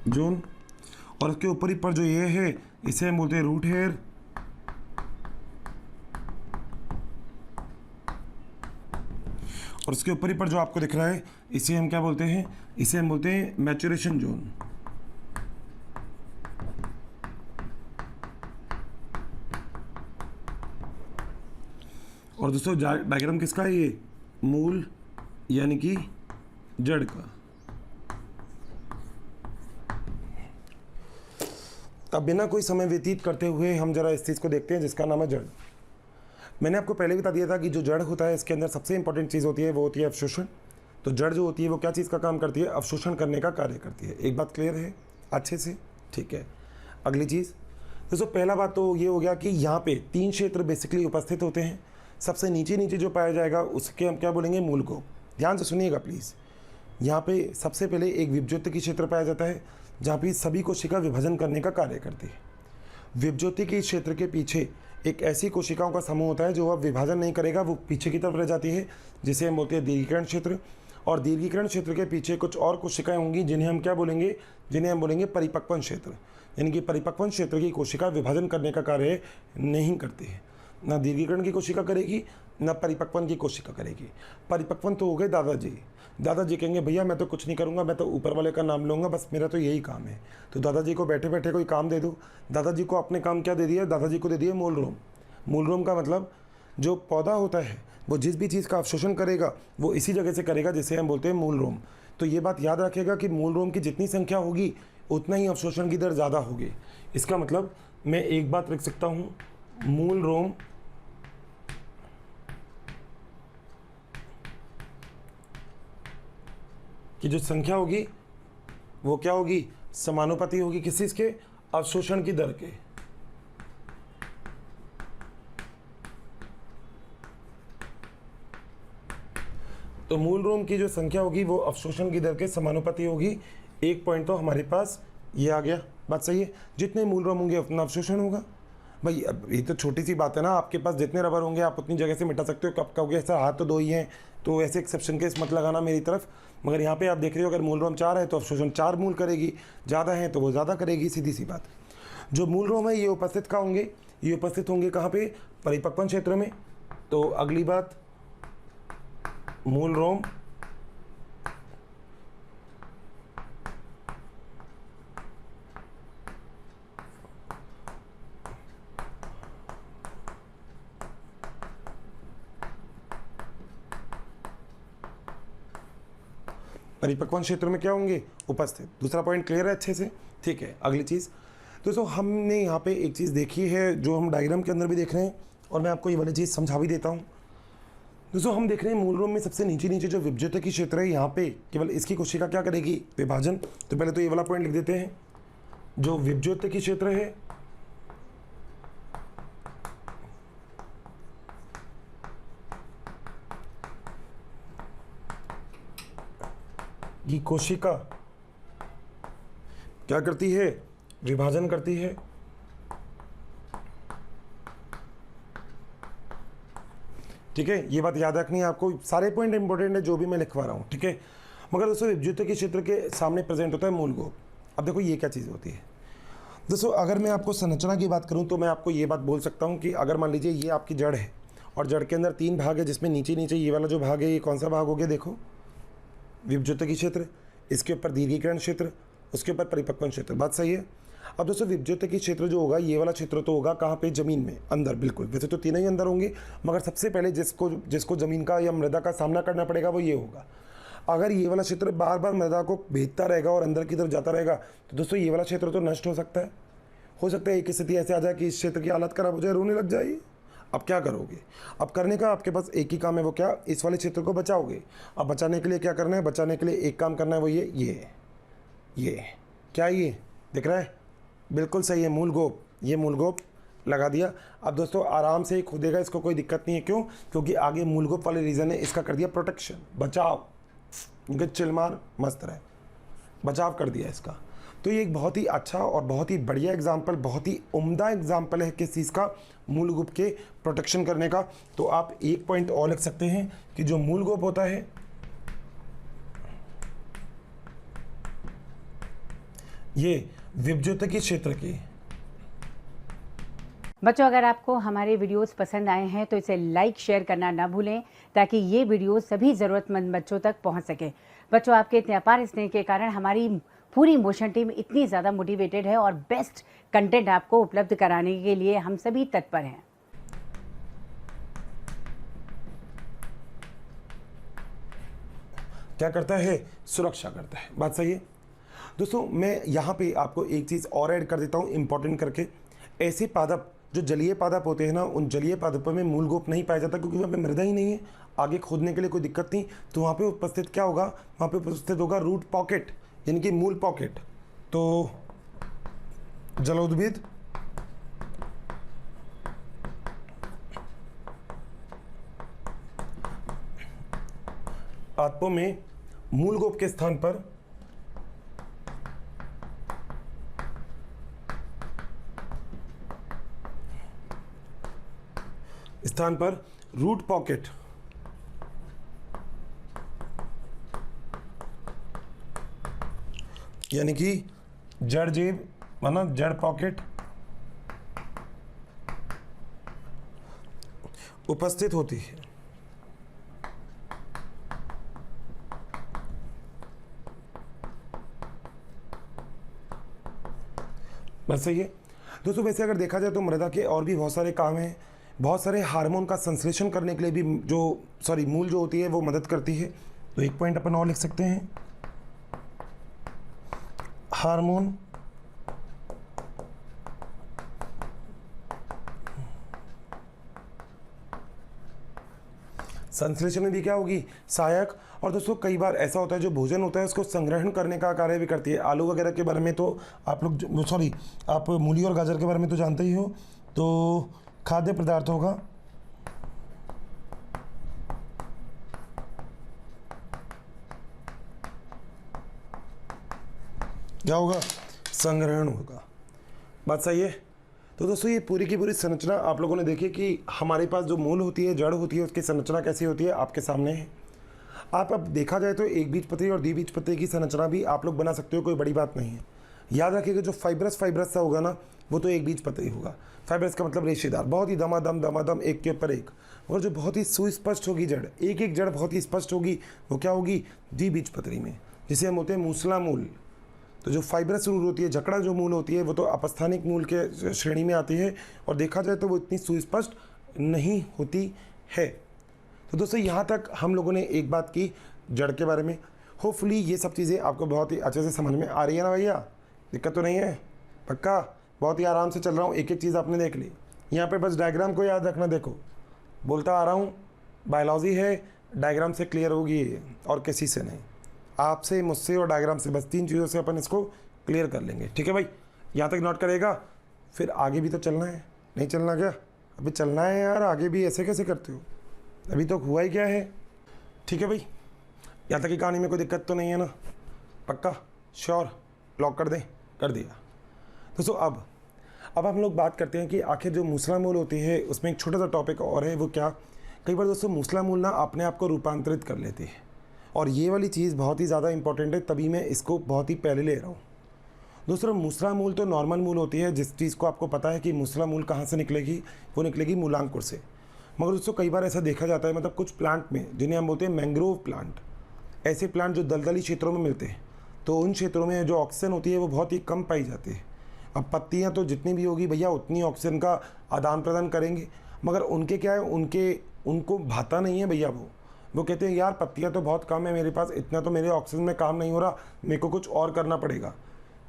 जोन, और इसके ऊपर ही पर जो ये है इसे हम बोलते हैं रूट हेयर, और उसके ऊपर ही पर जो आपको दिख रहा है इसे हम क्या बोलते हैं, इसे हम बोलते हैं मैच्योरेशन जोन। और दोस्तों डायग्राम किसका है ये, मूल यानी कि जड़ का। अब बिना कोई समय व्यतीत करते हुए हम जरा इस चीज़ को देखते हैं जिसका नाम है जड़। मैंने आपको पहले बता दिया था कि जो जड़ होता है इसके अंदर सबसे इंपॉर्टेंट चीज़ होती है वो होती है अवशोषण। तो जड़ जो होती है वो क्या चीज़ का काम करती है, अवशोषण करने का कार्य करती है। एक बात क्लियर है अच्छे से, ठीक है। अगली चीज़ दोस्तों, पहला बात तो ये हो गया कि यहाँ पे 3 क्षेत्र बेसिकली उपस्थित होते हैं। सबसे नीचे नीचे जो पाया जाएगा उसके हम क्या बोलेंगे, मूल को। ध्यान से सुनिएगा प्लीज़। यहाँ पे सबसे पहले एक विभज्योतिकी क्षेत्र पाया जाता है जहाँ पे सभी कोशिका विभाजन करने का कार्य करती है। विभज्योतिकी क्षेत्र के पीछे एक ऐसी कोशिकाओं का समूह होता है जो अब विभाजन नहीं करेगा, वो पीछे की तरफ रह जाती है, जिसे हम बोलते हैं दीर्घीकरण क्षेत्र। और दीर्घीकरण क्षेत्र के पीछे कुछ और कोशिकाएं होंगी जिन्हें हम क्या बोलेंगे, जिन्हें हम बोलेंगे परिपक्वन क्षेत्र। यानी कि परिपक्वन क्षेत्र की कोशिका विभाजन करने का कार्य नहीं करती है। ना दीर्घीकरण की कोशिका करेगी, ना परिपक्वन की कोशिका करेगी। परिपक्वन तो हो गए दादाजी। दादाजी कहेंगे भैया मैं तो कुछ नहीं करूँगा, मैं तो ऊपर वाले का नाम लूँगा, बस मेरा तो यही काम है। तो दादाजी को बैठे बैठे कोई काम दे दो। दादाजी को अपने काम क्या दे दिया, दादाजी को दे दिया मूल रोम। मूल रोम का मतलब जो पौधा होता है वो जिस भी चीज़ का अवशोषण करेगा वो इसी जगह से करेगा जिसे हम बोलते हैं मूल रोम। तो ये बात याद रखेगा कि मूल रोम की जितनी संख्या होगी उतना ही अवशोषण की दर ज़्यादा होगी। इसका मतलब मैं एक बात लिख सकता हूँ, मूल रोम की जो संख्या होगी वो क्या होगी, समानुपाती होगी किस चीज़ के, अवशोषण की दर के। तो मूल रोम की जो संख्या होगी वो अवशोषण की दर के समानुपाती होगी। एक पॉइंट तो हमारे पास ये आ गया, बात सही है। जितने मूल रोम होंगे उतना अवशोषण होगा। भाई अब ये तो छोटी सी बात है ना, आपके पास जितने रबर होंगे आप उतनी जगह से मिटा सकते हो। कब कहोगे सर हाथ तो 2 ही हैं, तो ऐसे एक्सेप्शन केस मत लगाना मेरी तरफ। मगर यहाँ पे आप देख रहे हो अगर मूल रोम 4 है तो अवशोषण 4 मूल करेगी, ज़्यादा है तो वो ज़्यादा करेगी, सीधी सी बात। जो मूल रोम है ये उपस्थित कहाँ होंगे, ये उपस्थित होंगे कहाँ पे, परिपक्वन क्षेत्र में। तो अगली बात, मूल रोम परिपक्वन क्षेत्र में क्या होंगे, उपस्थित। दूसरा पॉइंट क्लियर है अच्छे से, ठीक है। अगली चीज़ दोस्तों, हमने यहाँ पे एक चीज़ देखी है जो हम डायग्राम के अंदर भी देख रहे हैं, और मैं आपको ये वाली चीज़ समझा भी देता हूँ। दोस्तों हम देख रहे हैं मूल रोम में सबसे नीचे नीचे जो विभज्योतिकी क्षेत्र है, यहाँ पे केवल इसकी कोशिका क्या करेगी, विभाजन। तो पहले तो ये वाला पॉइंट लिख देते हैं, जो विभज्योतिकी क्षेत्र है ये कोशिका क्या करती है, विभाजन करती है। ठीक है, ये बात याद रखनी है आपको। सारे पॉइंट इंपॉर्टेंट है जो भी मैं लिखवा रहा हूँ, ठीक है। मगर दोस्तों विभज्योतिकी क्षेत्र के सामने प्रेजेंट होता है मूल गोप। अब देखो ये क्या चीज़ होती है दोस्तों। अगर मैं आपको संरचना की बात करूँ तो मैं आपको ये बात बोल सकता हूँ कि अगर मान लीजिए ये आपकी जड़ है और जड़ के अंदर 3 भाग है, जिसमें नीचे नीचे ये वाला जो भाग है, ये कौन सा भाग हो गया देखो, विभज्योतकी क्षेत्र, इसके ऊपर दीर्घीकरण क्षेत्र, उसके ऊपर परिपक्वन क्षेत्र। बात सही है। अब दोस्तों विभज्योतकी क्षेत्र जो होगा, ये वाला क्षेत्र तो होगा कहाँ पे, जमीन में अंदर, बिल्कुल। वैसे तो तीनों ही अंदर होंगे, मगर सबसे पहले जिसको जमीन का या मृदा का सामना करना पड़ेगा वो ये होगा। अगर ये वाला क्षेत्र बार बार मृदा को भेदता रहेगा और अंदर की तरफ जाता रहेगा तो दोस्तों ये वाला क्षेत्र तो नष्ट हो सकता है। एक स्थिति ऐसे आ जाए कि इस क्षेत्र की हालत खराब हो जाए, रोने लग जाए। अब क्या करोगे? अब करने का आपके पास एक ही काम है, वो क्या, इस वाले क्षेत्र को बचाओगे। अब बचाने के लिए क्या करना है? बचाने के लिए एक काम करना है, वो ये क्या, ये दिख रहा है, बिल्कुल सही है, मूलगोप। ये मूलगोप लगा दिया। अब दोस्तों आराम से ही खोदेगा, इसको कोई दिक्कत नहीं है। क्यों? क्योंकि आगे मूलगोप वाले रीज़न ने इसका कर दिया प्रोटेक्शन, बचाव, क्योंकि चिलमार मस्त रहे, बचाव कर दिया इसका। तो ये एक बहुत ही अच्छा और बहुत ही बढ़िया एग्जाम्पल, बहुत ही उम्दा एग्जाम्पल है किस चीज़ का, मूलगोप के प्रोटेक्शन करने का। तो आप एक पॉइंट और लिख सकते हैं कि जो मूलगोप होता है ये विभज्योतकी क्षेत्र की। बच्चों, अगर आपको हमारे वीडियोस पसंद आए हैं तो इसे लाइक शेयर करना ना भूलें, ताकि ये वीडियो सभी ज़रूरतमंद बच्चों तक पहुंच सके। बच्चों, आपके इतने अपार स्नेह के कारण हमारी पूरी मोशन टीम इतनी ज़्यादा मोटिवेटेड है और बेस्ट कंटेंट आपको उपलब्ध कराने के लिए हम सभी तत्पर हैं। क्या करता है? सुरक्षा करता है। बात सही है दोस्तों। मैं यहाँ पे आपको एक चीज़ और ऐड कर देता हूँ इम्पोर्टेंट करके। ऐसे पादप जो जलीय पादप होते हैं ना, उन जलीय पादपों में मूलगोप नहीं पाया जाता, क्योंकि वहाँ पे मृदा ही नहीं है। आगे खोदने के लिए कोई दिक्कत नहीं, तो वहाँ पे उपस्थित क्या होगा? वहाँ पे उपस्थित होगा रूट पॉकेट, यानी कि मूल पॉकेट। तो जलोद्भिद पादपों में मूलगोप के स्थान पर रूट पॉकेट, यानी कि जड़ जेब, माना जड़ पॉकेट उपस्थित होती है। बस सही है दोस्तों। वैसे अगर देखा जाए तो मृदा के और भी बहुत सारे काम हैं। बहुत सारे हार्मोन का संश्लेषण करने के लिए भी मूल जो होती है वो मदद करती है। तो एक पॉइंट अपन और लिख सकते हैं, हार्मोन संश्लेषण में भी क्या होगी? सहायक। और दोस्तों कई बार ऐसा होता है जो भोजन होता है उसको संग्रहण करने का कार्य भी करती है। आलू वगैरह के बारे में तो आप लोग आप मूली और गाजर के बारे में तो जानते ही हो। तो खाद्य पदार्थ होगा क्या होगा? संग्रहण होगा। बात सही है। तो दोस्तों ये पूरी की पूरी संरचना आप लोगों ने देखी कि हमारे पास जो मूल होती है, जड़ होती है, उसकी संरचना कैसी होती है आपके सामने है। आप अब देखा जाए तो एक बीजपत्री और द्विबीजपत्री की संरचना भी आप लोग बना सकते हो, कोई बड़ी बात नहीं है। याद रखिएगा जो फाइब्रस सा होगा ना, वो तो एक बीजपत्री होगा। फाइब्रस का मतलब रेशेदार, बहुत ही दमादम एक के ऊपर एक। और जो बहुत ही सुस्पष्ट होगी जड़, एक एक जड़ बहुत ही स्पष्ट होगी, वो क्या होगी? द्विबीजपत्री में, जिसे हम बोलते हैं मूसला मूल। तो जो फाइब्रस रूट होती है, जकड़ा जो मूल होती है, वो तो अपस्थानिक मूल के श्रेणी में आती है, और देखा जाए तो वो इतनी सुस्पष्ट नहीं होती है। तो दोस्तों यहाँ तक हम लोगों ने एक बात की जड़ के बारे में। होपफुली ये सब चीज़ें आपको बहुत ही अच्छे से समझ में आ रही है ना भैया? दिक्कत तो नहीं है? पक्का? बहुत ही आराम से चल रहा हूँ, एक एक चीज़ आपने देख ली। यहाँ पे बस डायग्राम को याद रखना। देखो बोलता आ रहा हूँ, बायोलॉजी है, डायग्राम से क्लियर होगी और किसी से नहीं। आपसे, मुझसे और डायग्राम से, बस 3 चीज़ों से अपन इसको क्लियर कर लेंगे। ठीक है भाई? यहाँ तक नोट करेगा, फिर आगे भी तो चलना है। नहीं चलना क्या? अभी चलना है यार, आगे भी ऐसे कैसे करते हो? अभी तो हुआ ही क्या है? ठीक है भाई, यहाँ तक की कहानी में कोई दिक्कत तो नहीं है ना? पक्का? श्योर? लॉक कर दें? कर दिया। दोस्तों अब हम लोग बात करते हैं कि आखिर जो मूसला मूल होती है उसमें एक छोटा सा टॉपिक और है, वो क्या? कई बार दोस्तों मूसला मूल ना अपने आप को रूपांतरित कर लेती है, और ये वाली चीज़ बहुत ही ज़्यादा इंपॉर्टेंट है, तभी मैं इसको बहुत ही पहले ले रहा हूँ। दूसरा, मूसला मूल तो नॉर्मल मूल होती है, जिस चीज़ को आपको पता है कि मूसला मूल कहाँ से निकलेगी, वो निकलेगी मूलांकुर से। मगर दोस्तों कई बार ऐसा देखा जाता है, मतलब कुछ प्लांट में जिन्हें हम बोलते हैं मैंग्रोव प्लांट, ऐसे प्लांट जो दलदली क्षेत्रों में मिलते हैं, तो उन क्षेत्रों में जो ऑक्सीजन होती है वो बहुत ही कम पाई जाती है। अब पत्तियां तो जितनी भी होगी भैया उतनी ऑक्सीजन का आदान प्रदान करेंगे, मगर उनके क्या है, उनको भाता नहीं है भैया। वो कहते हैं यार पत्तियां तो बहुत कम है मेरे पास, इतना तो मेरे ऑक्सीजन में काम नहीं हो रहा, मेरे को कुछ और करना पड़ेगा।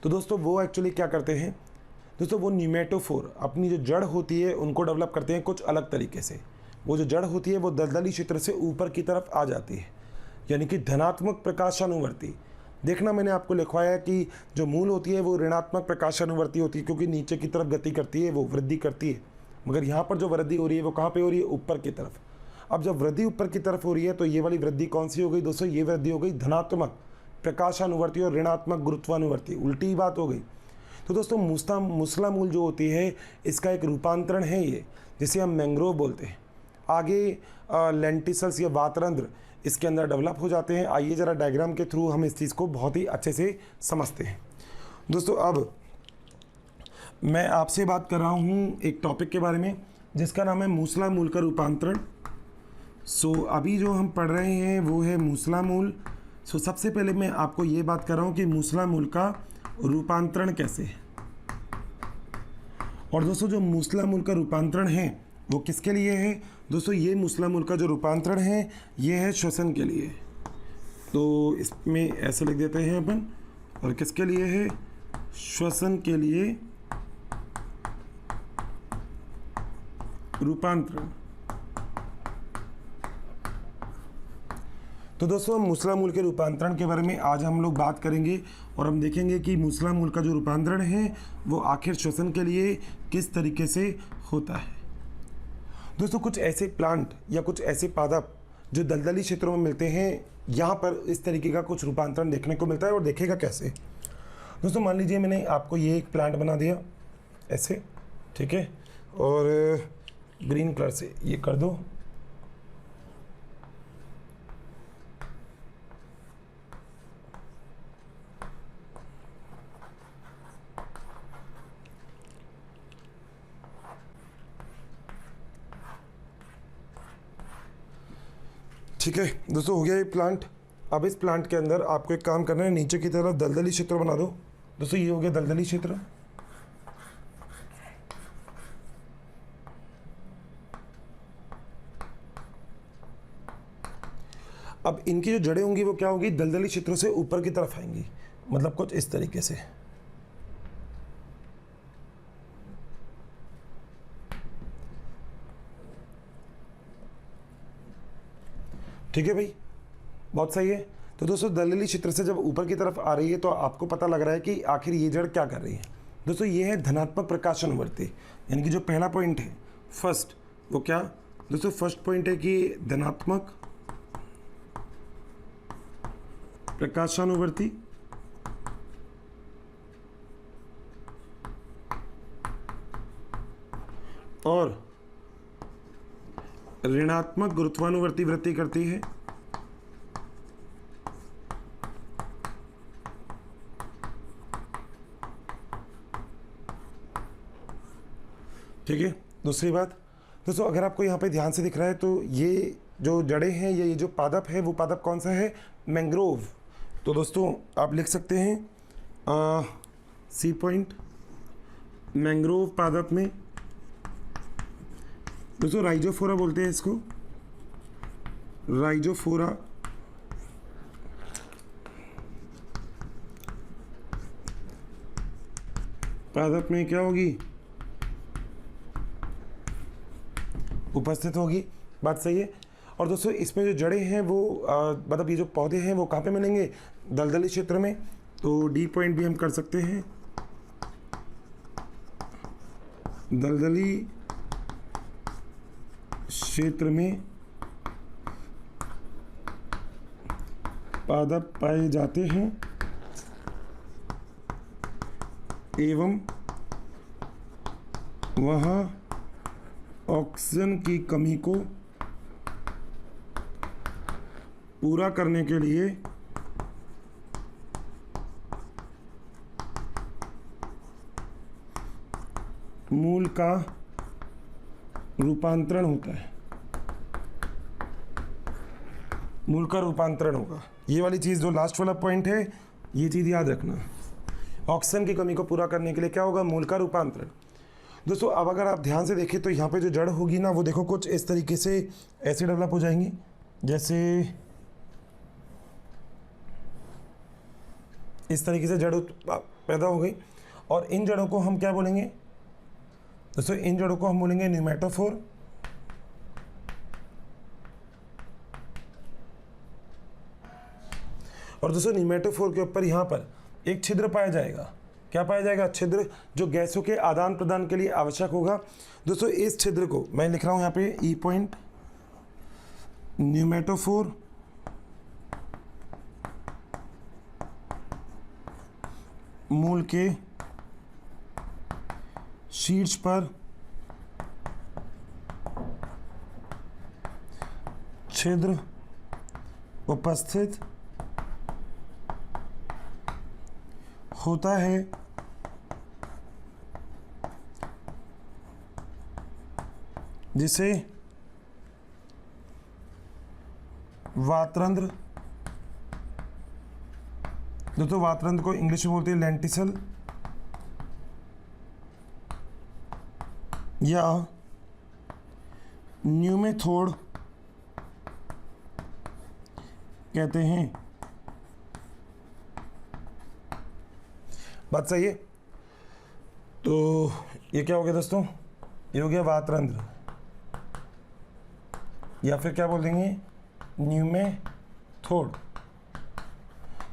तो दोस्तों वो एक्चुअली क्या करते हैं दोस्तों, वो न्यूमेटोफोर अपनी जो जड़ होती है उनको डेवलप करते हैं कुछ अलग तरीके से। वो जो जड़ होती है वो दलदली क्षेत्र से ऊपर की तरफ आ जाती है, यानी कि धनात्मक प्रकाशानुवर्ती। देखना मैंने आपको लिखवाया कि जो मूल होती है वो ऋणात्मक प्रकाशानुवर्ती होती है, क्योंकि नीचे की तरफ गति करती है, वो वृद्धि करती है। मगर यहाँ पर जो वृद्धि हो रही है वो कहाँ पे हो रही है, ऊपर की तरफ। अब जब वृद्धि ऊपर की तरफ हो रही है तो ये वाली वृद्धि कौन सी हो गई दोस्तों, ये वृद्धि हो गई धनात्मक प्रकाशानुवर्ती और ऋणात्मक गुरुत्वानुवर्ती, उल्टी बात हो गई। तो दोस्तों मूसला मूल जो होती है इसका एक रूपांतरण है ये, जिसे हम मैंग्रोव बोलते हैं। आगे लेंटिसल्स या वातरंध्र इसके अंदर डेवलप हो जाते हैं। आइए ज़रा डायग्राम के थ्रू हम इस चीज़ को बहुत ही अच्छे से समझते हैं। दोस्तों अब मैं आपसे बात कर रहा हूँ एक टॉपिक के बारे में जिसका नाम है मूसला मूल का रूपांतरण। अभी जो हम पढ़ रहे हैं वो है मूसला मूल। सबसे पहले मैं आपको ये बात कर रहा हूँ कि मूसला मूल का रूपांतरण कैसे है। और दोस्तों जो मूसला मूल का रूपांतरण है वो किसके लिए है दोस्तों, ये मूसला मूल का जो रूपांतरण है ये है श्वसन के लिए। तो इसमें ऐसे लिख देते हैं अपन, और किसके लिए है, श्वसन के लिए रूपांतरण। तो दोस्तों मूसला मूल के रूपांतरण के बारे में आज हम लोग बात करेंगे और हम देखेंगे कि मूसला मूल का जो रूपांतरण है वो आखिर श्वसन के लिए किस तरीके से होता है। दोस्तों कुछ ऐसे प्लांट या कुछ ऐसे पादप जो दलदली क्षेत्रों में मिलते हैं, यहाँ पर इस तरीके का कुछ रूपांतरण देखने को मिलता है। और देखेगा कैसे दोस्तों, मान लीजिए मैंने आपको ये एक प्लांट बना दिया ऐसे, ठीक है, और ग्रीन कलर से ये कर दो। ठीक है दोस्तों, हो गया ये प्लांट। अब इस प्लांट के अंदर आपको एक काम करना है, नीचे की तरफ दलदली क्षेत्र बना दो। दोस्तों ये हो गया दलदली क्षेत्र। अब इनकी जो जड़ें होंगी वो क्या होगी, दलदली क्षेत्रों से ऊपर की तरफ आएंगी, मतलब कुछ इस तरीके से। ठीक है भाई, बहुत सही है। तो दोस्तों दलदली क्षेत्र से जब ऊपर की तरफ आ रही है तो आपको पता लग रहा है कि आखिर ये जड़ क्या कर रही है। दोस्तों ये है धनात्मक प्रकाशानुवर्ती, यानी कि जो पहला पॉइंट है फर्स्ट, वो क्या दोस्तों, फर्स्ट पॉइंट है कि धनात्मक प्रकाशानुवर्ती और ऋणात्मक गुरुत्वानुवर्ती वृत्ति करती है। ठीक है, दूसरी बात दोस्तों, अगर आपको यहाँ पे ध्यान से दिख रहा है तो ये जो जड़ें हैं, ये जो पादप है, वो पादप कौन सा है, मैंग्रोव। तो दोस्तों आप लिख सकते हैं सी पॉइंट, मैंग्रोव पादप में दोस्तों राइजोफोरा बोलते हैं इसको, राइजोफोरा। पादप में क्या होगी, उपस्थित होगी, बात सही है। और दोस्तों इसमें जो जड़ें हैं वो मतलब ये जो पौधे हैं वो कहाँ पे मिलेंगे, दलदली क्षेत्र में। तो डी पॉइंट भी हम कर सकते हैं, दलदली क्षेत्र में पादप पाए जाते हैं एवं वहाँ ऑक्सीजन की कमी को पूरा करने के लिए मूल का रूपांतरण होता है। मूल का रूपांतरण होगा। ये वाली चीज़ जो लास्ट वाला पॉइंट है, ये चीज़ याद रखना। ऑक्सीजन की कमी को पूरा करने के लिए क्या होगा? मूल का रूपांतरण। दोस्तों अब अगर आप ध्यान से देखें तो यहाँ पे जो जड़ होगी ना, वो देखो कुछ इस तरीके से ऐसे डेवलप हो जाएंगी, जैसे इस तरीके से जड़ पैदा हो गई। और इन जड़ों को हम क्या बोलेंगे दोस्तों? इन जड़ों को हम बोलेंगे न्यूमेटोफोर। और दोस्तों न्यूमेटोफोर के ऊपर यहाँ पर एक छिद्र पाया जाएगा। क्या पाया जाएगा? छिद्र, जो गैसों के आदान प्रदान के लिए आवश्यक होगा। दोस्तों इस छिद्र को मैं लिख रहा हूँ यहाँ पे ई पॉइंट, न्यूमेटोफोर मूल के शीर्ष पर छिद्र उपस्थित होता है, जिसे वातरंध्र, दोस्तों वातरंध्र को इंग्लिश में बोलते हैं लेंटिसल या न्यूमेथोड कहते हैं। बात सही है? तो ये क्या हो गया दोस्तों? ये हो गया वातरंध्र, या फिर क्या बोल देंगे? न्यूमेथोड,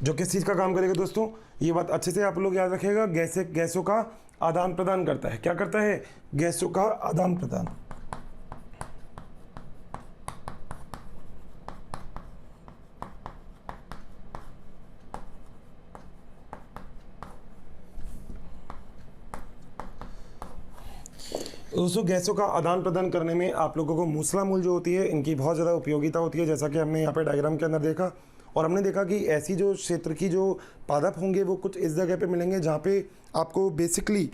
जो किस चीज़ का काम करेगा दोस्तों? ये बात अच्छे से आप लोग याद रखिएगा। गैसों का आदान प्रदान करता है। क्या करता है? गैसों का आदान प्रदान। दोस्तों गैसों का आदान प्रदान करने में आप लोगों को मूसला मूल जो होती है, इनकी बहुत ज़्यादा उपयोगिता होती है, जैसा कि हमने यहाँ पे डायग्राम के अंदर देखा। और हमने देखा कि ऐसी जो क्षेत्र की जो पादप होंगे वो कुछ इस जगह पे मिलेंगे जहाँ पे आपको बेसिकली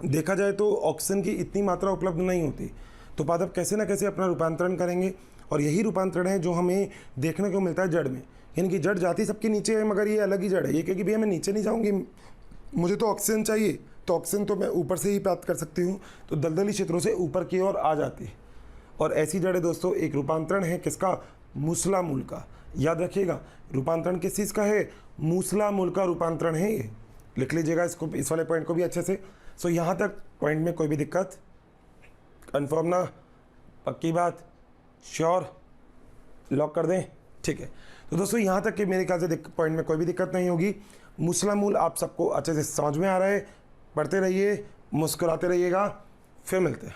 देखा जाए तो ऑक्सीजन की इतनी मात्रा उपलब्ध नहीं होती। तो पादप कैसे ना कैसे अपना रूपांतरण करेंगे, और यही रूपांतरण है जो हमें देखने को मिलता है जड़ में। यानी कि जड़ जाती सबके नीचे है, मगर ये अलग ही जड़ है। ये क्योंकि भैया मैं नीचे नहीं जाऊँगी, मुझे तो ऑक्सीजन चाहिए, तो ऑक्सीजन तो मैं ऊपर से ही प्राप्त कर सकती हूँ, तो दलदली क्षेत्रों से ऊपर की ओर आ जाती है। और ऐसी जड़ें दोस्तों एक रूपांतरण है किसका? मूसला मूल का। याद रखिएगा, रूपांतरण किस चीज़ का है? मूसला मूल का रूपांतरण है। ये लिख लीजिएगा इसको, इस वाले पॉइंट को भी अच्छे से। सो यहाँ तक पॉइंट में कोई भी दिक्कत? कन्फर्म ना? पक्की बात? श्योर? लॉक कर दें? ठीक है। तो दोस्तों यहाँ तक कि मेरे ख्याल से पॉइंट में कोई भी दिक्कत नहीं होगी। मूसला मूल आप सबको अच्छे से समझ में आ रहा है। पढ़ते रहिए, मुस्कुराते रहिएगा, फिर मिलते हैं।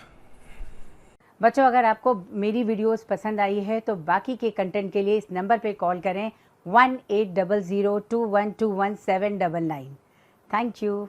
बच्चों अगर आपको मेरी वीडियोस पसंद आई है तो बाकी के कंटेंट के लिए इस नंबर पे कॉल करें 180021217999। Thank you.